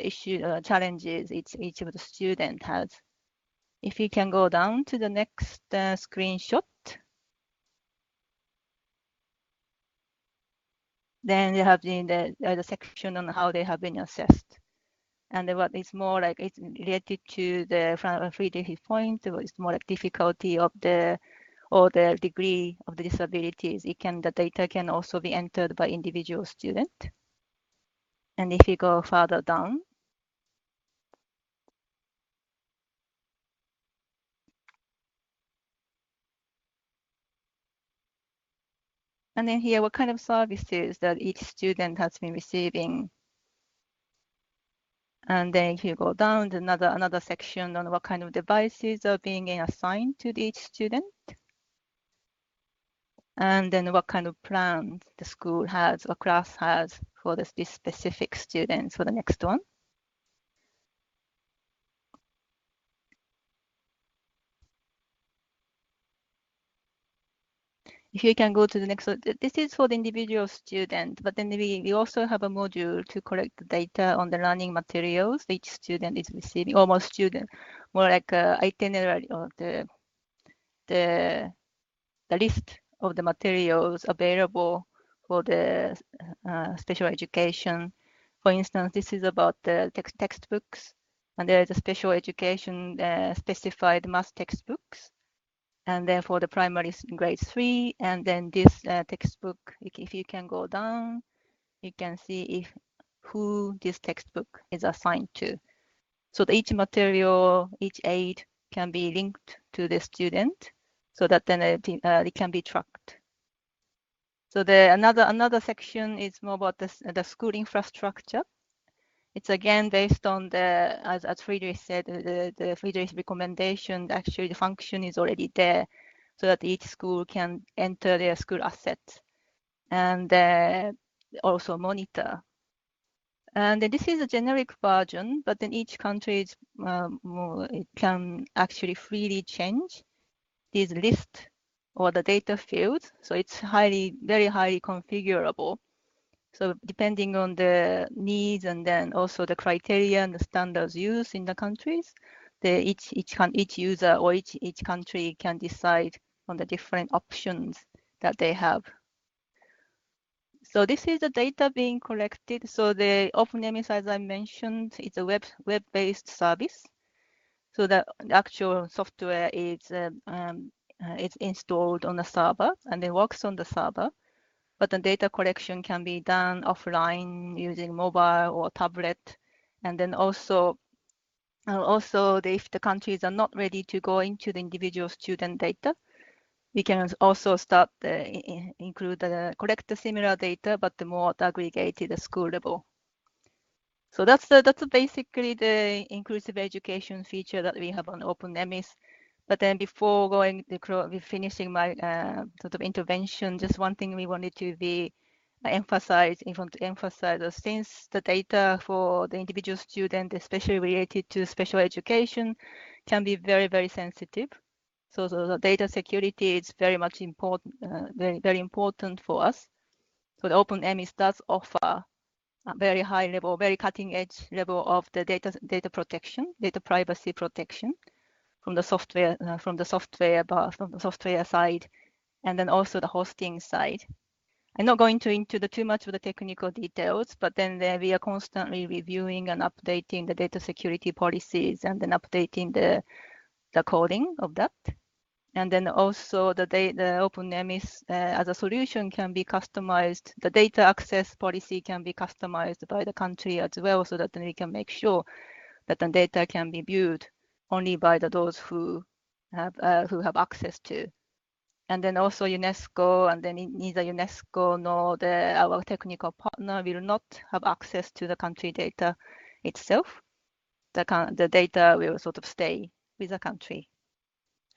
challenges each of the student has. If you can go down to the next screenshot, then they have the section on how they have been assessed. And what is more like it's related to the Friedrich's point, it's more like difficulty of the degree of the disabilities. The data can also be entered by individual student. And if you go further down, and then here, what kind of services that each student has been receiving And then if you go down, another section on what kind of devices are being assigned to each student. And then what kind of plans the school has or class has for this specific students for the next one. If you can go to the next, this is for the individual student, but then we also have a module to collect the data on the learning materials each student is receiving, almost student, more like a itinerary of the list of the materials available for the special education. For instance, this is about the textbooks, and there is a special education specified math textbooks. And then for the primary grade 3, and then this textbook, if you can go down, you can see who this textbook is assigned to. So each material, each aid can be linked to the student, so that then it can be tracked. So another section is more about the school infrastructure. It's again based on as Friedrich said, the Friedrich's recommendation. Actually, the function is already there, so that each school can enter their school assets and also monitor. And this is a generic version, but then each country it can actually freely change these lists or the data fields. So it's very highly configurable. So depending on the needs and then also the criteria and the standards used in the countries, each user or each country can decide on the different options that they have. So this is the data being collected. So the OpenEMIS, as I mentioned, is a web-based service. So the actual software is it's installed on the server and it works on the server. But the data collection can be done offline using mobile or tablet. And then also if the countries are not ready to go into the individual student data, we can also start collect the similar data, but the more aggregated school level. So that's basically the inclusive education feature that we have on OpenEMIS. But then before finishing my sort of intervention, just one thing we wanted to emphasize that since the data for the individual student, especially related to special education, can be very, very sensitive. So the data security is very much important, very important for us. So the OpenEMIS does offer a very high level, very cutting edge level of the data protection, data privacy protection from the software side, and then also the hosting side. I'm not going into too much of the technical details, but then we are constantly reviewing and updating the data security policies and then updating the coding of that. And then also the OpenEMIS as a solution can be customized. The data access policy can be customized by the country as well, so that then we can make sure that the data can be viewed only by those who have access to. And then also UNESCO, and then neither UNESCO nor our technical partner will not have access to the country data itself. The data will sort of stay with the country.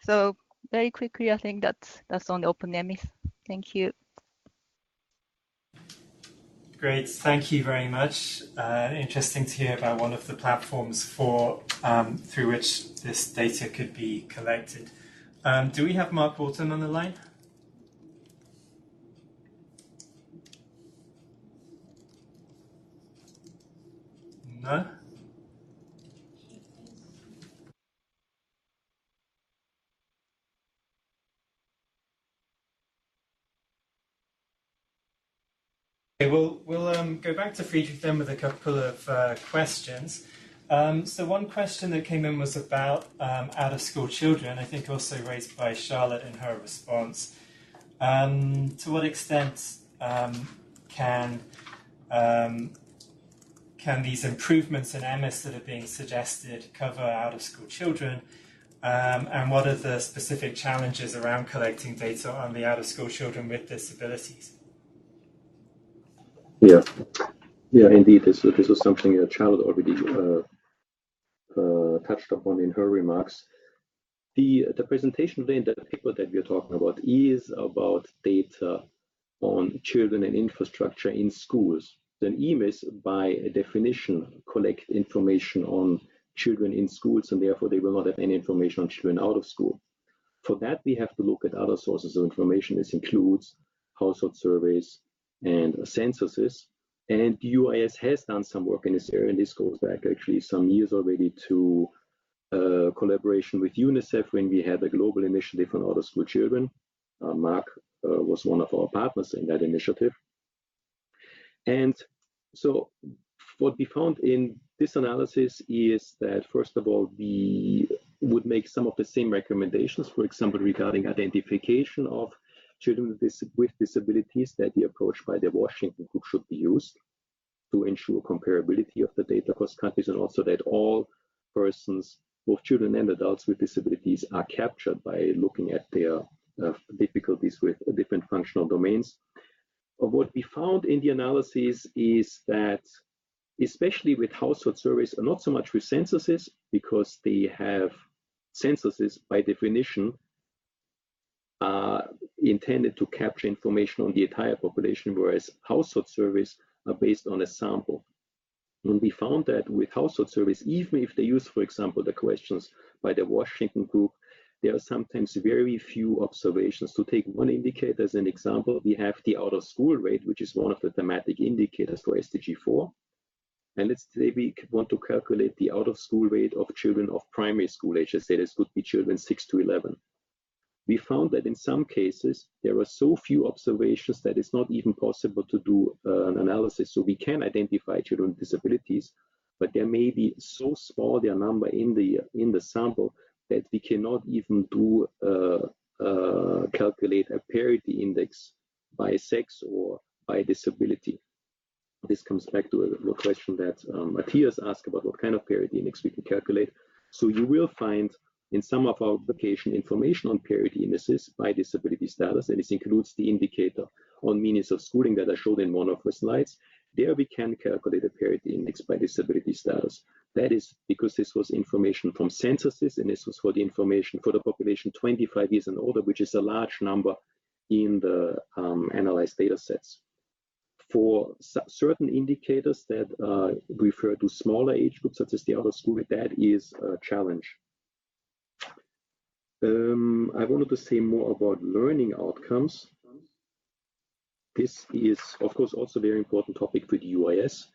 So very quickly, I think that's on the OpenEMIS. Thank you. Great, thank you very much. Interesting to hear about one of the platforms through which this data could be collected. Do we have Mark Walton on the line? No? Okay, we'll go back to Friedrich then with a couple of questions. So one question that came in was about out-of-school children, I think also raised by Charlotte in her response. To what extent can these improvements in EMIS that are being suggested cover out-of-school children? And what are the specific challenges around collecting data on the out-of-school children with disabilities? Yeah. Yeah, indeed. This was something Charlotte already touched upon in her remarks. The presentation today and the paper that we are talking about is about data on children and infrastructure in schools. Then EMIS, by definition, collect information on children in schools, and therefore they will not have any information on children out of school. For that, we have to look at other sources of information. This includes household surveys and censuses. And UIS has done some work in this area, and this goes back actually some years already to collaboration with UNICEF when we had a global initiative on out-of-school children. Mark was one of our partners in that initiative. And so what we found in this analysis is that, first of all, we would make some of the same recommendations, for example, regarding identification of children with disabilities, that the approach by the Washington group should be used to ensure comparability of the data across countries, and also that all persons, both children and adults with disabilities, are captured by looking at their difficulties with different functional domains. What we found in the analysis is that, especially with household surveys, not so much with censuses, because they have censuses by definition are intended to capture information on the entire population, whereas household surveys are based on a sample. And we found that with household surveys, even if they use, for example, the questions by the Washington group, there are sometimes very few observations. To take one indicator as an example, we have the out-of-school rate, which is one of the thematic indicators for SDG4. And let's say we want to calculate the out-of-school rate of children of primary school age. Let's say this could be children 6 to 11. We found that in some cases, there are so few observations that it's not even possible to do an analysis. So we can identify children with disabilities, but there may be so small their number in the sample that we cannot even do calculate a parity index by sex or by disability. This comes back to a question that Matthias asked about what kind of parity index we can calculate. So you will find in some of our application information on parity indices by disability status, and this includes the indicator on means of schooling that I showed in one of the slides. There we can calculate a parity index by disability status. That is because this was information from censuses, and this was for the information for the population 25 years and older, which is a large number in the analyzed data sets. For certain indicators that refer to smaller age groups, such as the out-of-school rate, that is a challenge. I wanted to say more about learning outcomes. This is, of course, also a very important topic for the UIS.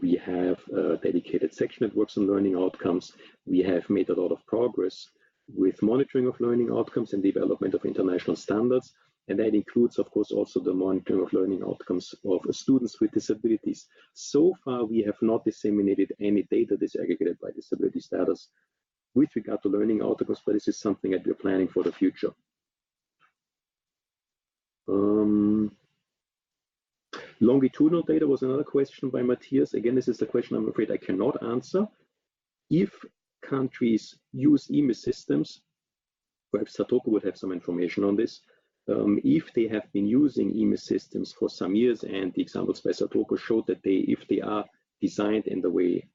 We have dedicated section that works on learning outcomes. We have made a lot of progress with monitoring of learning outcomes and development of international standards. And that includes, of course, also the monitoring of learning outcomes of students with disabilities. So far, we have not disseminated any data disaggregated by disability status with regard to learning outcomes, but this is something that we're planning for the future. Longitudinal data was another question by Matthias. Again, this is the question I'm afraid I cannot answer. If countries use EMIS systems, perhaps Satoko would have some information on this. If they have been using EMIS systems for some years, and the examples by Satoko showed that if they are designed in the way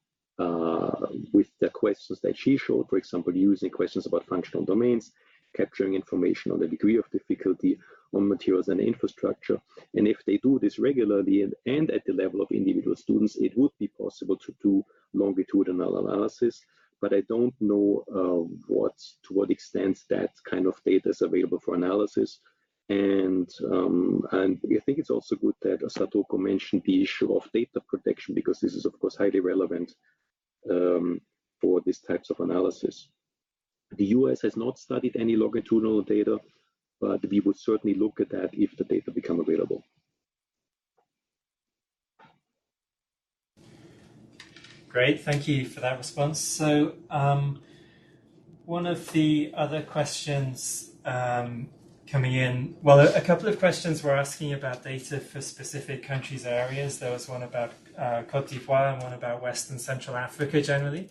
with the questions that she showed, for example, using questions about functional domains, capturing information on the degree of difficulty on materials and infrastructure. And if they do this regularly and at the level of individual students, it would be possible to do longitudinal analysis. But I don't know to what extent that kind of data is available for analysis. And I think it's also good that Satoko mentioned the issue of data protection, because this is, of course, highly relevant for these types of analysis. The US has not studied any longitudinal data, but we would certainly look at that if the data become available. Great, thank you for that response. So one of the other questions coming in, well, a couple of questions were asking about data for specific countries or areas. There was one about Cote d'Ivoire and one about West and Central Africa generally.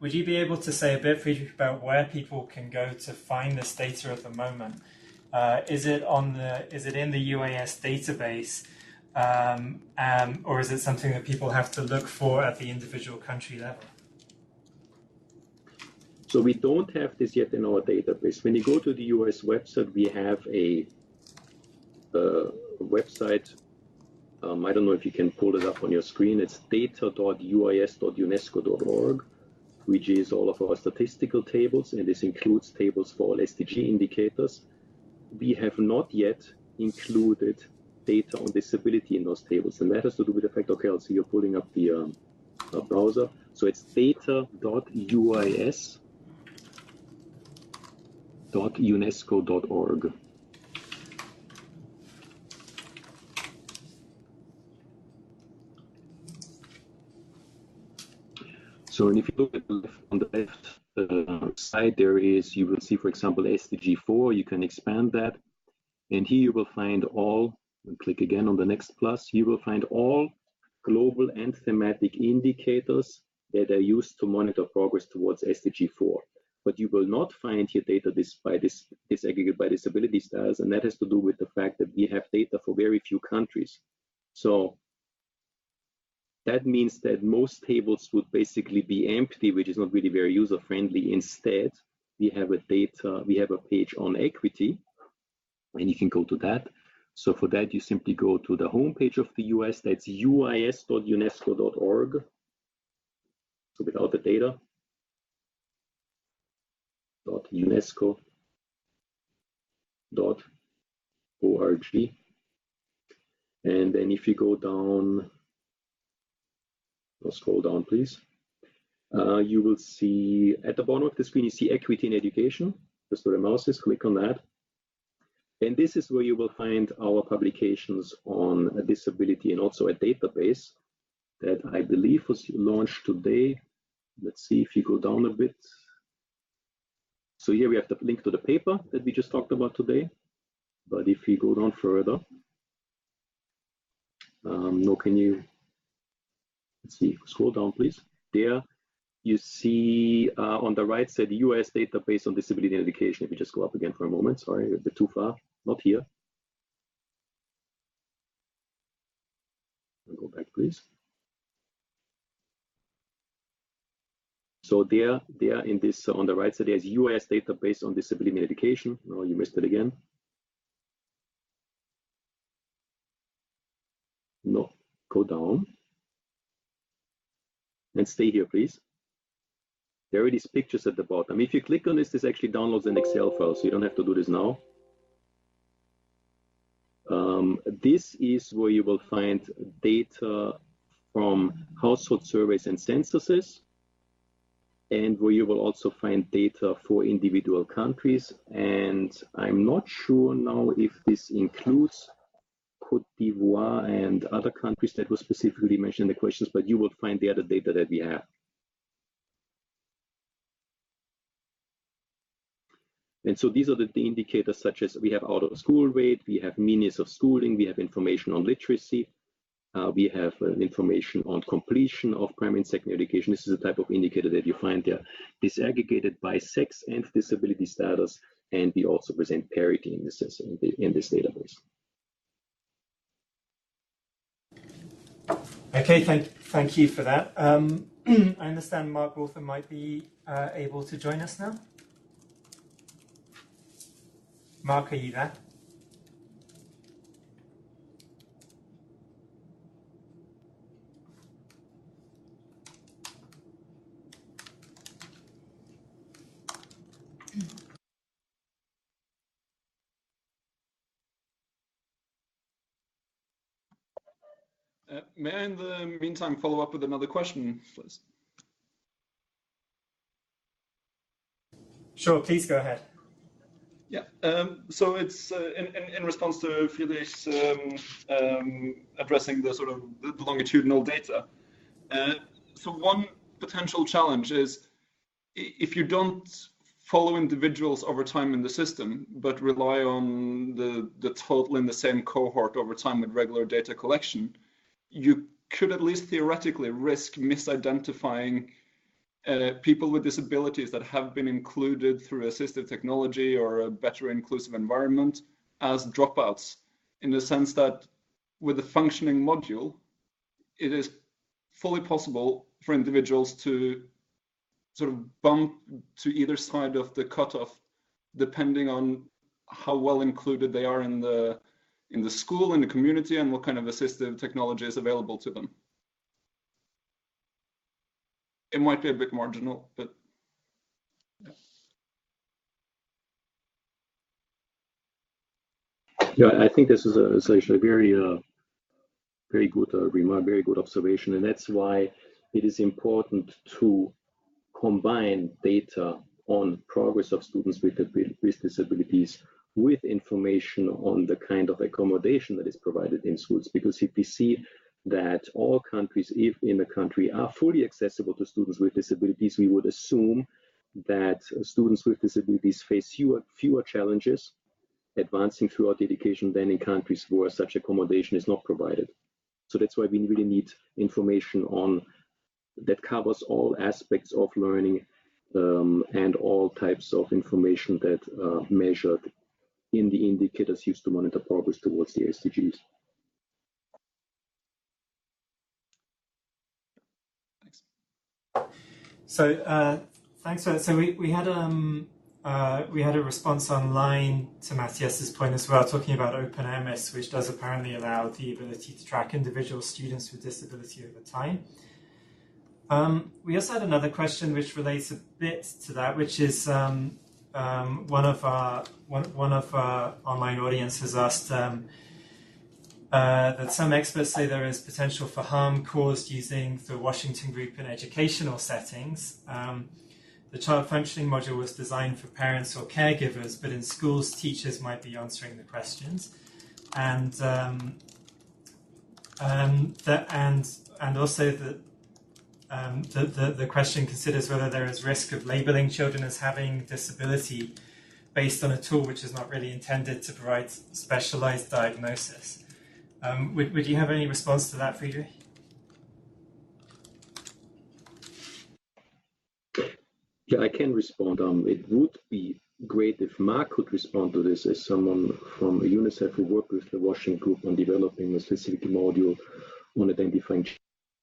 Would you be able to say a bit, Friedrich, about where people can go to find this data at the moment? Is it in the UAS database, or is it something that people have to look for at the individual country level? So we don't have this yet in our database. When you go to the US website, we have a website. I don't know if you can pull it up on your screen. It's data.uis.unesco.org, which is all of our statistical tables, and this includes tables for all SDG indicators. We have not yet included data on disability in those tables, and that has to do with the fact, okay, I'll see you're pulling up the browser. So it's data.uis.unesco.org. So, and if you look at the left, on the left side, there is, you will see, for example, SDG4. You can expand that, and here you will find all. And click again on the next plus. You will find all global and thematic indicators that are used to monitor progress towards SDG4. But you will not find here data disaggregated by disability status, and that has to do with the fact that we have data for very few countries. So that means that most tables would basically be empty, which is not really very user-friendly. Instead, we have a page on equity, and you can go to that. So for that, you simply go to the homepage of the US. That's uis.unesco.org. So without the data, .unesco.org. And then if you go down, scroll down, please. You will see at the bottom of the screen, you see equity in education. Just where the mouse is, click on that. And this is where you will find our publications on a disability and also a database that I believe was launched today. Let's see if you go down a bit. So here we have the link to the paper that we just talked about today. But if you go down further, let's see, scroll down, please. There you see on the right side, the US database on disability and education. If you just go up again for a moment, sorry, a bit too far, not here. I'll go back, please. So there in this, on the right side, there's US database on disability and education. No, you missed it again. No, go down. And stay here, please. There are these pictures at the bottom. If you click on this, this actually downloads an Excel file, so you don't have to do this now. This is where you will find data from household surveys and censuses, and where you will also find data for individual countries. And I'm not sure now if this includes Côte d'Ivoire and other countries that were specifically mentioned in the questions, but you will find there the data that we have. And so these are the indicators such as we have out of school rate, we have mean years of schooling, we have information on literacy, we have information on completion of primary and secondary education. This is the type of indicator that you find there, disaggregated by sex and disability status, and we also present parity indices in this database. Okay, thank you for that. I understand Mark Walther might be able to join us now. Mark, are you there? May I, in the meantime, follow up with another question, please? Sure, please go ahead. Yeah, so it's in response to Friedrich's addressing the sort of the longitudinal data. So one potential challenge is if you don't follow individuals over time in the system, but rely on the total in the same cohort over time with regular data collection, you could at least theoretically risk misidentifying people with disabilities that have been included through assistive technology or a better inclusive environment as dropouts, in the sense that with a functioning module, it is fully possible for individuals to sort of bump to either side of the cutoff, depending on how well included they are in the school, in the community, and what kind of assistive technology is available to them. It might be a bit marginal, but yeah, I think this is actually a very good remark, very good observation, and that's why it is important to combine data on progress of students with disabilities with information on the kind of accommodation that is provided in schools. Because if we see that all countries, if in a country, are fully accessible to students with disabilities, we would assume that students with disabilities face fewer challenges advancing throughout education than in countries where such accommodation is not provided. So that's why we really need information on that covers all aspects of learning and all types of information that are measured in the indicators used to monitor progress towards the SDGs. thanks. So thanks for that. So we had a response online to Matthias's point as well, talking about Open EMIS, which does apparently allow the ability to track individual students with disability over time. We also had another question which relates a bit to that, which is one of our online audience has asked that some experts say there is potential for harm caused using the Washington Group in educational settings. The child functioning module was designed for parents or caregivers, but in schools, teachers might be answering the questions, and also that. The question considers whether there is risk of labeling children as having disability based on a tool which is not really intended to provide specialized diagnosis. Would you have any response to that, Friedrich? Yeah, I can respond. It would be great if Mark could respond to this as someone from UNICEF who worked with the Washington Group on developing a specific module on identifying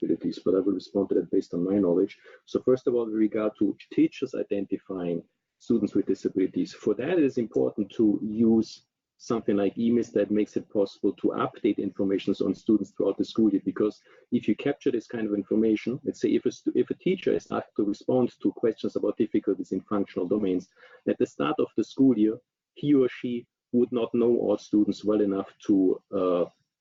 disabilities, but I will respond to that based on my knowledge. So first of all, with regard to teachers identifying students with disabilities, for that it is important to use something like EMIS that makes it possible to update information on students throughout the school year, because if you capture this kind of information, let's say if a teacher is asked to respond to questions about difficulties in functional domains, at the start of the school year, he or she would not know all students well enough to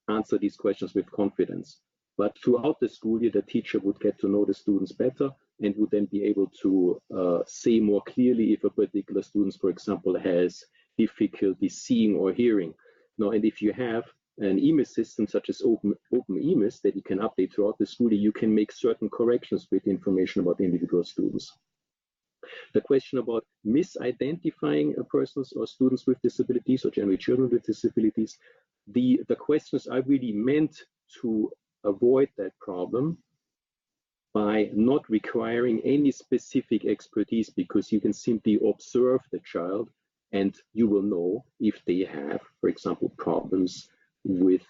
answer these questions with confidence. But throughout the school year, the teacher would get to know the students better and would then be able to say more clearly if a particular student, for example, has difficulty seeing or hearing. Now, and if you have an EMIS system such as Open EMIS that you can update throughout the school year, you can make certain corrections with information about individual students. The question about misidentifying persons or students with disabilities, or generally children with disabilities, the questions are really meant to avoid that problem by not requiring any specific expertise, because you can simply observe the child and you will know if they have, for example, problems with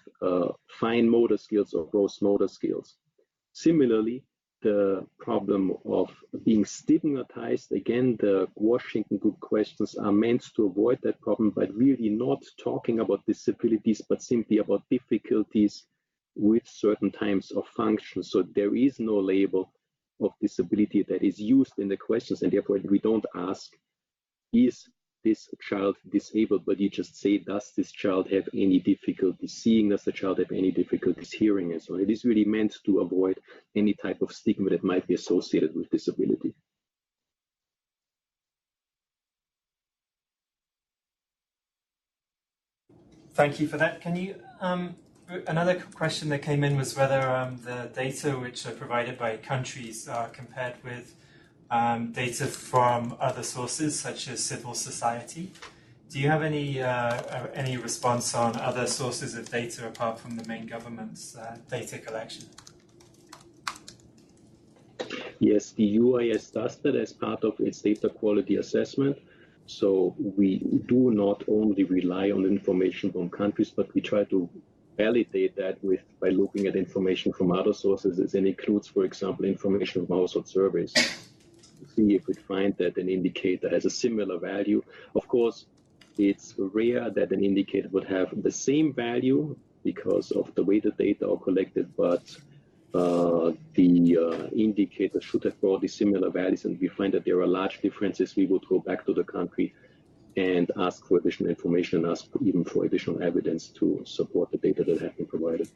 fine motor skills or gross motor skills. Similarly, the problem of being stigmatized, again, the Washington Group questions are meant to avoid that problem by really not talking about disabilities, but simply about difficulties with certain types of functions. So there is no label of disability that is used in the questions, and therefore we don't ask, is this child disabled, but you just say, does this child have any difficulty seeing? Does the child have any difficulties hearing? And so on. It is really meant to avoid any type of stigma that might be associated with disability. Thank you for that. Can you, another question that came in was whether the data which are provided by countries are compared with data from other sources such as civil society. Do you have any response on other sources of data apart from the main government's data collection? Yes, the UIS does that as part of its data quality assessment. So we do not only rely on information from countries, but we try to validate that by looking at information from other sources, and includes, for example, information from household surveys. See if we find that an indicator has a similar value. Of course, it's rare that an indicator would have the same value because of the way the data are collected, but the indicator should have broadly similar values, and we find that there are large differences. We would go back to the country and ask for additional information, and ask even for additional evidence to support the data that have been provided.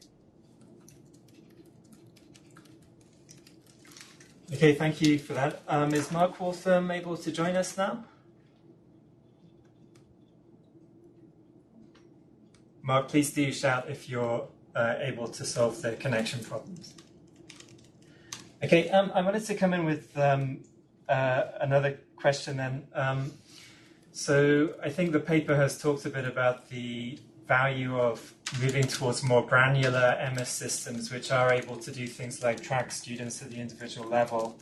Okay, thank you for that. Is Mark Waltham able to join us now? Mark, please do shout if you're able to solve the connection problems. Okay, I wanted to come in with another question then. So I think the paper has talked a bit about the value of moving towards more granular EMIS systems, which are able to do things like track students at the individual level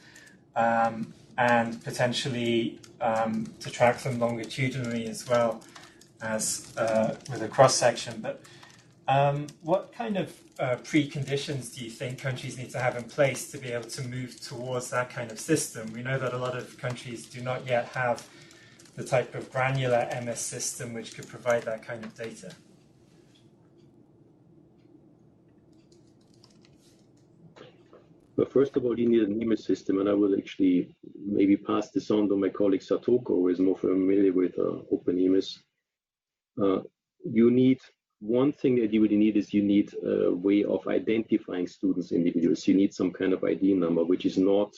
and potentially to track them longitudinally as well as with a cross-section. But what kind of preconditions do you think countries need to have in place to be able to move towards that kind of system? We know that a lot of countries do not yet have the type of granular EMIS system which could provide that kind of data. Well, first of all, you need an EMIS system, and I will actually maybe pass this on to my colleague Satoko, who is more familiar with Open EMIS. You need, one thing that you really need is you need a way of identifying students, individuals. You need some kind of ID number, which is not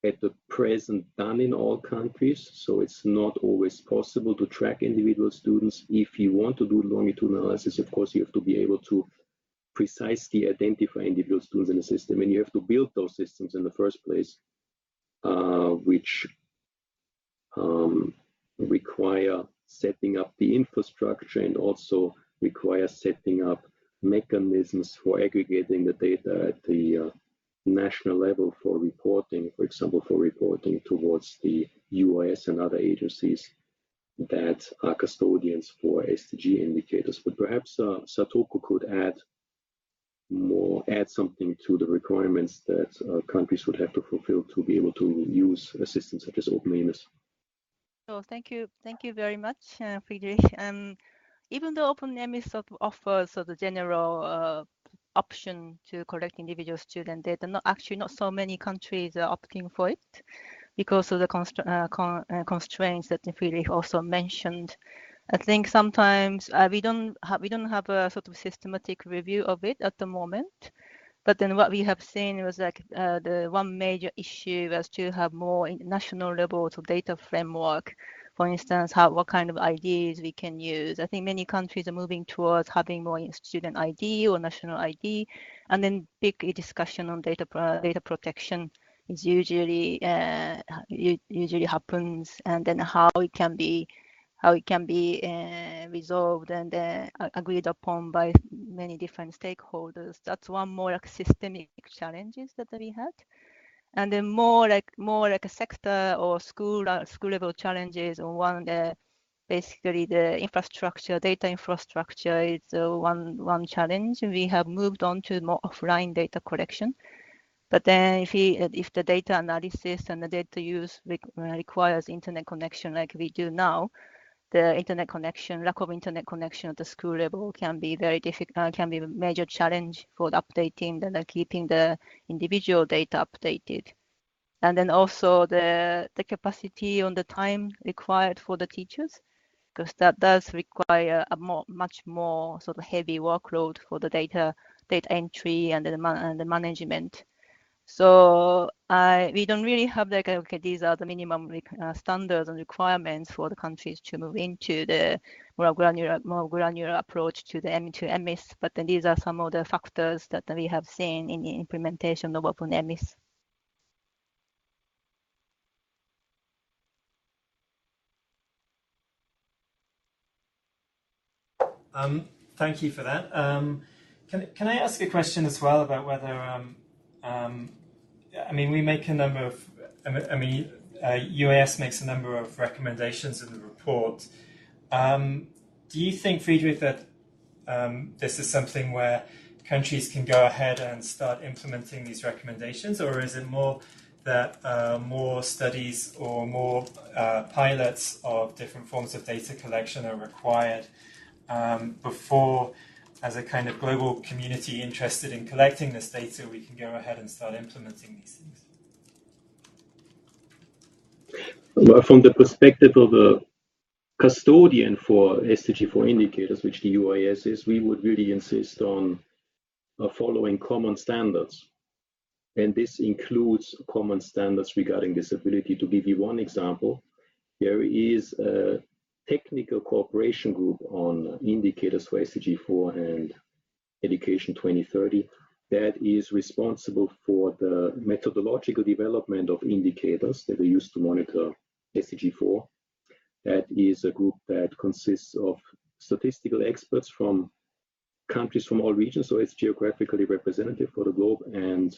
at the present done in all countries. So it's not always possible to track individual students. If you want to do longitudinal analysis, of course, you have to be able to precisely identify individual students in the system, and you have to build those systems in the first place, which require setting up the infrastructure and also require setting up mechanisms for aggregating the data at the national level for reporting, for example, for reporting towards the US and other agencies that are custodians for SDG indicators. But perhaps Satoko could add something to the requirements that countries would have to fulfill to be able to use a system such as Open EMIS. So thank you very much, Friedrich. Even though Open EMIS sort of offers the general option to collect individual student data, not so many countries are opting for it because of the constraints that Friedrich also mentioned. I think sometimes we don't have a sort of systematic review of it at the moment. But then what we have seen was like the one major issue was to have more national level data framework. For instance, what kind of IDs we can use. I think many countries are moving towards having more student ID or national ID, and then big discussion on data protection is usually happens, and then how it can be resolved and agreed upon by many different stakeholders. That's one more like systemic challenges that we had. And then more like a sector or school level challenges. One, basically the infrastructure, data infrastructure is one challenge. We have moved on to more offline data collection. But then if the data analysis and the data use requires internet connection like we do now, the lack of internet connection at the school level can be very difficult, can be a major challenge for the updating and keeping the individual data updated. And then also the capacity on the time required for the teachers, because that does require a much more sort of heavy workload for the data entry and the management. So we don't really have like, okay, these are the minimum standards and requirements for the countries to move into the more granular approach to the EMIS. But then these are some of the factors that we have seen in the implementation of Open EMIS. Thank you for that. Can I ask a question as well about whether we make a number of, UAS makes a number of recommendations in the report. Do you think, Friedrich, that this is something where countries can go ahead and start implementing these recommendations, or is it more that more studies or more pilots of different forms of data collection are required before, as a kind of global community interested in collecting this data, we can go ahead and start implementing these things? Well, from the perspective of a custodian for SDG4 indicators, which the UIS is, we would really insist on following common standards. And this includes common standards regarding disability. To give you one example, there is a technical cooperation group on indicators for SDG4 and Education 2030 that is responsible for the methodological development of indicators that are used to monitor SDG4. That is a group that consists of statistical experts from countries from all regions, so it's geographically representative for the globe. And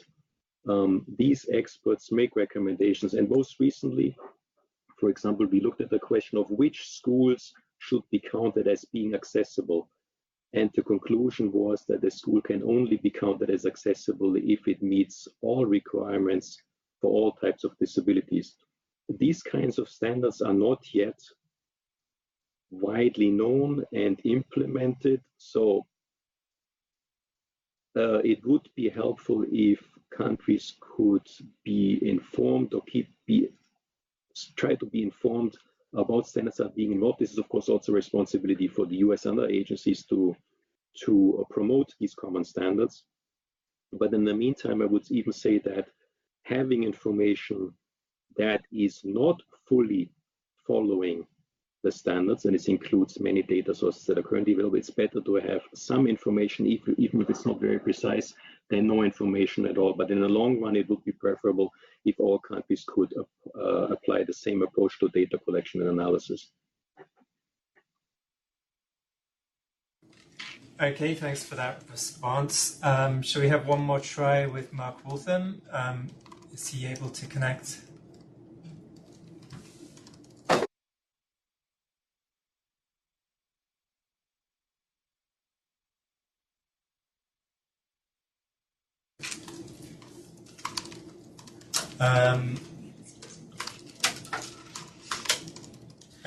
these experts make recommendations. And most recently, for example, we looked at the question of which schools should be counted as being accessible. And the conclusion was that a school can only be counted as accessible if it meets all requirements for all types of disabilities. These kinds of standards are not yet widely known and implemented. So it would be helpful if countries could be informed or try to be informed about standards are being involved. This is, of course, also a responsibility for the US and other agencies to promote these common standards. But in the meantime, I would even say that having information that is not fully following the standards, and this includes many data sources that are currently available, it's better to have some information, even if it's not very precise, than no information at all. But in the long run, it would be preferable if all countries could apply the same approach to data collection and analysis. Okay, thanks for that response. Shall we have one more try with Mark Waltham? Is he able to connect?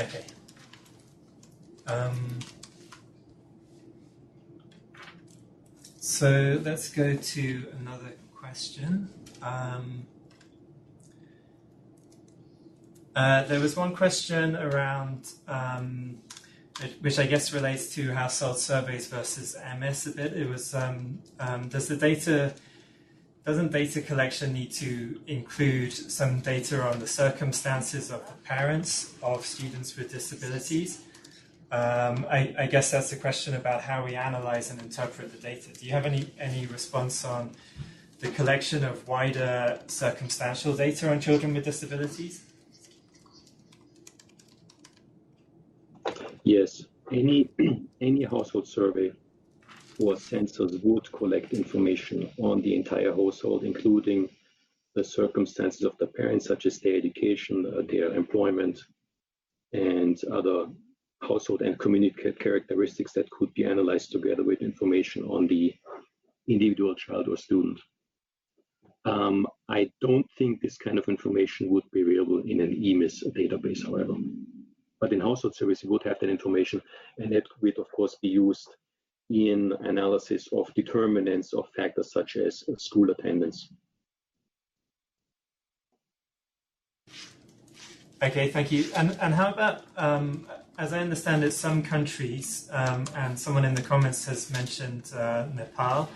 Okay. So let's go to another question. There was one question around, which I guess relates to household surveys versus EMIS a bit. It was, doesn't data collection need to include some data on the circumstances of the parents of students with disabilities? I guess that's a question about how we analyze and interpret the data. Do you have any response on the collection of wider circumstantial data on children with disabilities? Yes, any household survey or census would collect information on the entire household, including the circumstances of the parents, such as their education, their employment, and other household and community characteristics that could be analyzed together with information on the individual child or student. I don't think this kind of information would be available in an EMIS database, however. But in household surveys, you would have that information, and that would, of course, be used in analysis of determinants of factors such as school attendance. Okay, thank you. And how about, as I understand it, some countries, and someone in the comments has mentioned Nepal,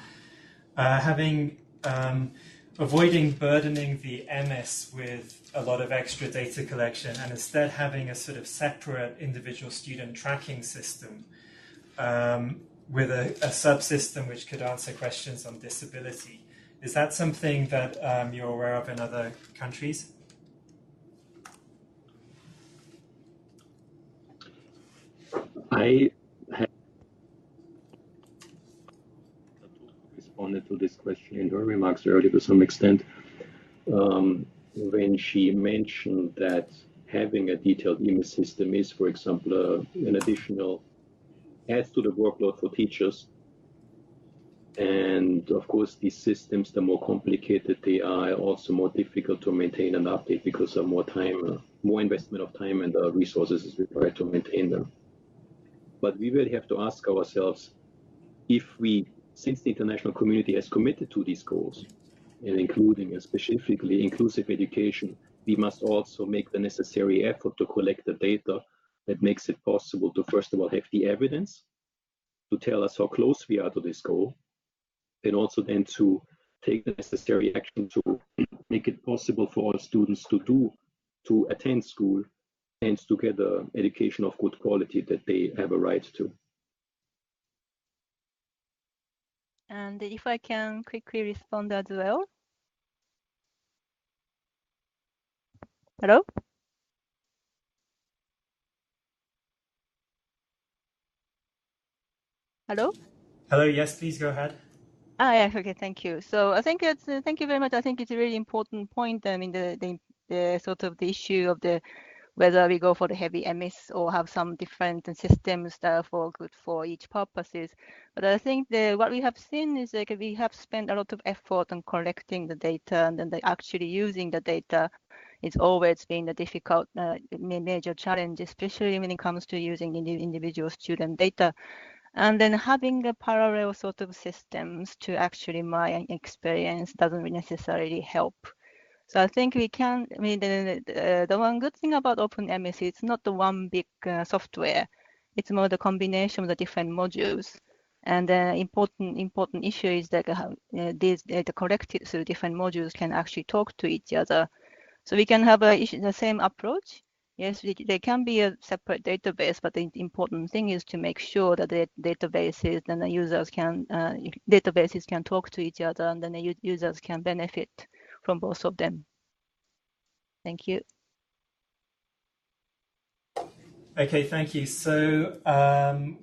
avoiding burdening the EMIS with a lot of extra data collection and instead having a sort of separate individual student tracking system with a subsystem which could answer questions on disability. Is that something that you're aware of in other countries? I have responded to this question in her remarks earlier to some extent when she mentioned that having a detailed EMIS system is, for example, an additional adds to the workload for teachers. And of course, these systems, the more complicated they are, also more difficult to maintain and update because of more time, more investment of time and resources is required to maintain them. But we will have to ask ourselves if we, since the international community has committed to these goals, and including specifically inclusive education, we must also make the necessary effort to collect the data that makes it possible to, first of all, have the evidence to tell us how close we are to this goal, and also then to take the necessary action to make it possible for all students to attend school and to get an education of good quality that they have a right to. And if I can quickly respond as well. Hello? Hello? Hello, yes, please go ahead. Yeah, okay, thank you. So I think it's thank you very much. I think it's a really important point. I mean, the sort of the issue of the whether we go for the heavy EMIS or have some different systems that are for good for each purposes. But I think what we have seen is like we have spent a lot of effort on collecting the data, and then actually using the data is always been a difficult major challenge, especially when it comes to using individual student data. And then having a parallel sort of systems to actually my experience doesn't necessarily help. So I think we can, I mean, the one good thing about OpenMS is it's not the one big software. It's more the combination of the different modules. And the important issue is that these data collected through different modules can actually talk to each other. So we can have the same approach. Yes, there can be a separate database, but the important thing is to make sure that the databases and the users databases can talk to each other, and then the users can benefit from both of them. Thank you. Okay, thank you. So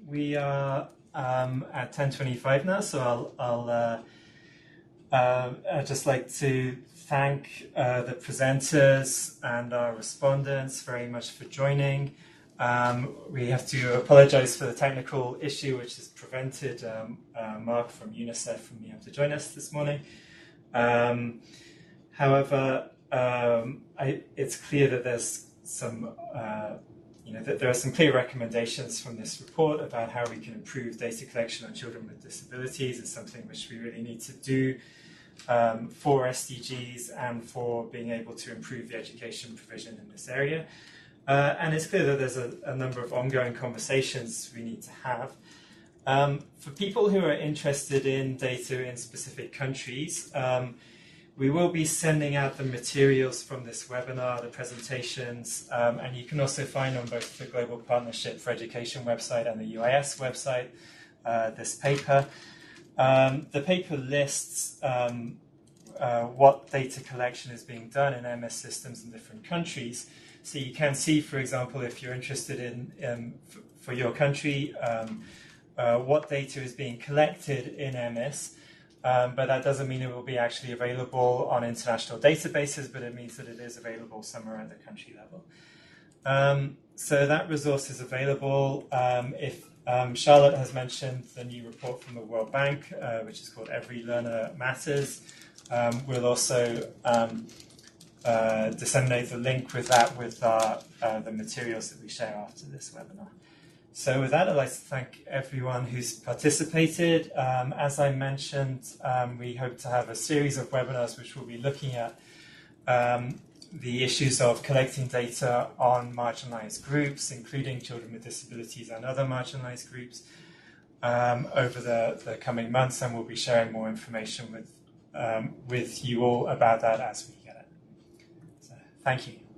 we are at 10:25 now, so I'd just like to thank the presenters and our respondents very much for joining. We have to apologize for the technical issue which has prevented Mark from UNICEF from being able to join us this morning. However, it's clear that there's some, that there are some clear recommendations from this report about how we can improve data collection on children with disabilities. It's something which we really need to do for SDGs and for being able to improve the education provision in this area. And it's clear that there's a number of ongoing conversations we need to have. For people who are interested in data in specific countries, we will be sending out the materials from this webinar, the presentations, and you can also find on both the Global Partnership for Education website and the UIS website this paper. The paper lists what data collection is being done in EMIS systems in different countries. So you can see, for example, if you're interested in for your country, what data is being collected in EMIS. But that doesn't mean it will be actually available on international databases, but it means that it is available somewhere at the country level. So that resource is available. If Charlotte has mentioned the new report from the World Bank, which is called Every Learner Matters. We'll also disseminate the link with that with the materials that we share after this webinar. So with that, I'd like to thank everyone who's participated. As I mentioned, we hope to have a series of webinars which will be looking at the issues of collecting data on marginalized groups, including children with disabilities and other marginalized groups, over the coming months, and we'll be sharing more information with you all about that as we get it. So, thank you.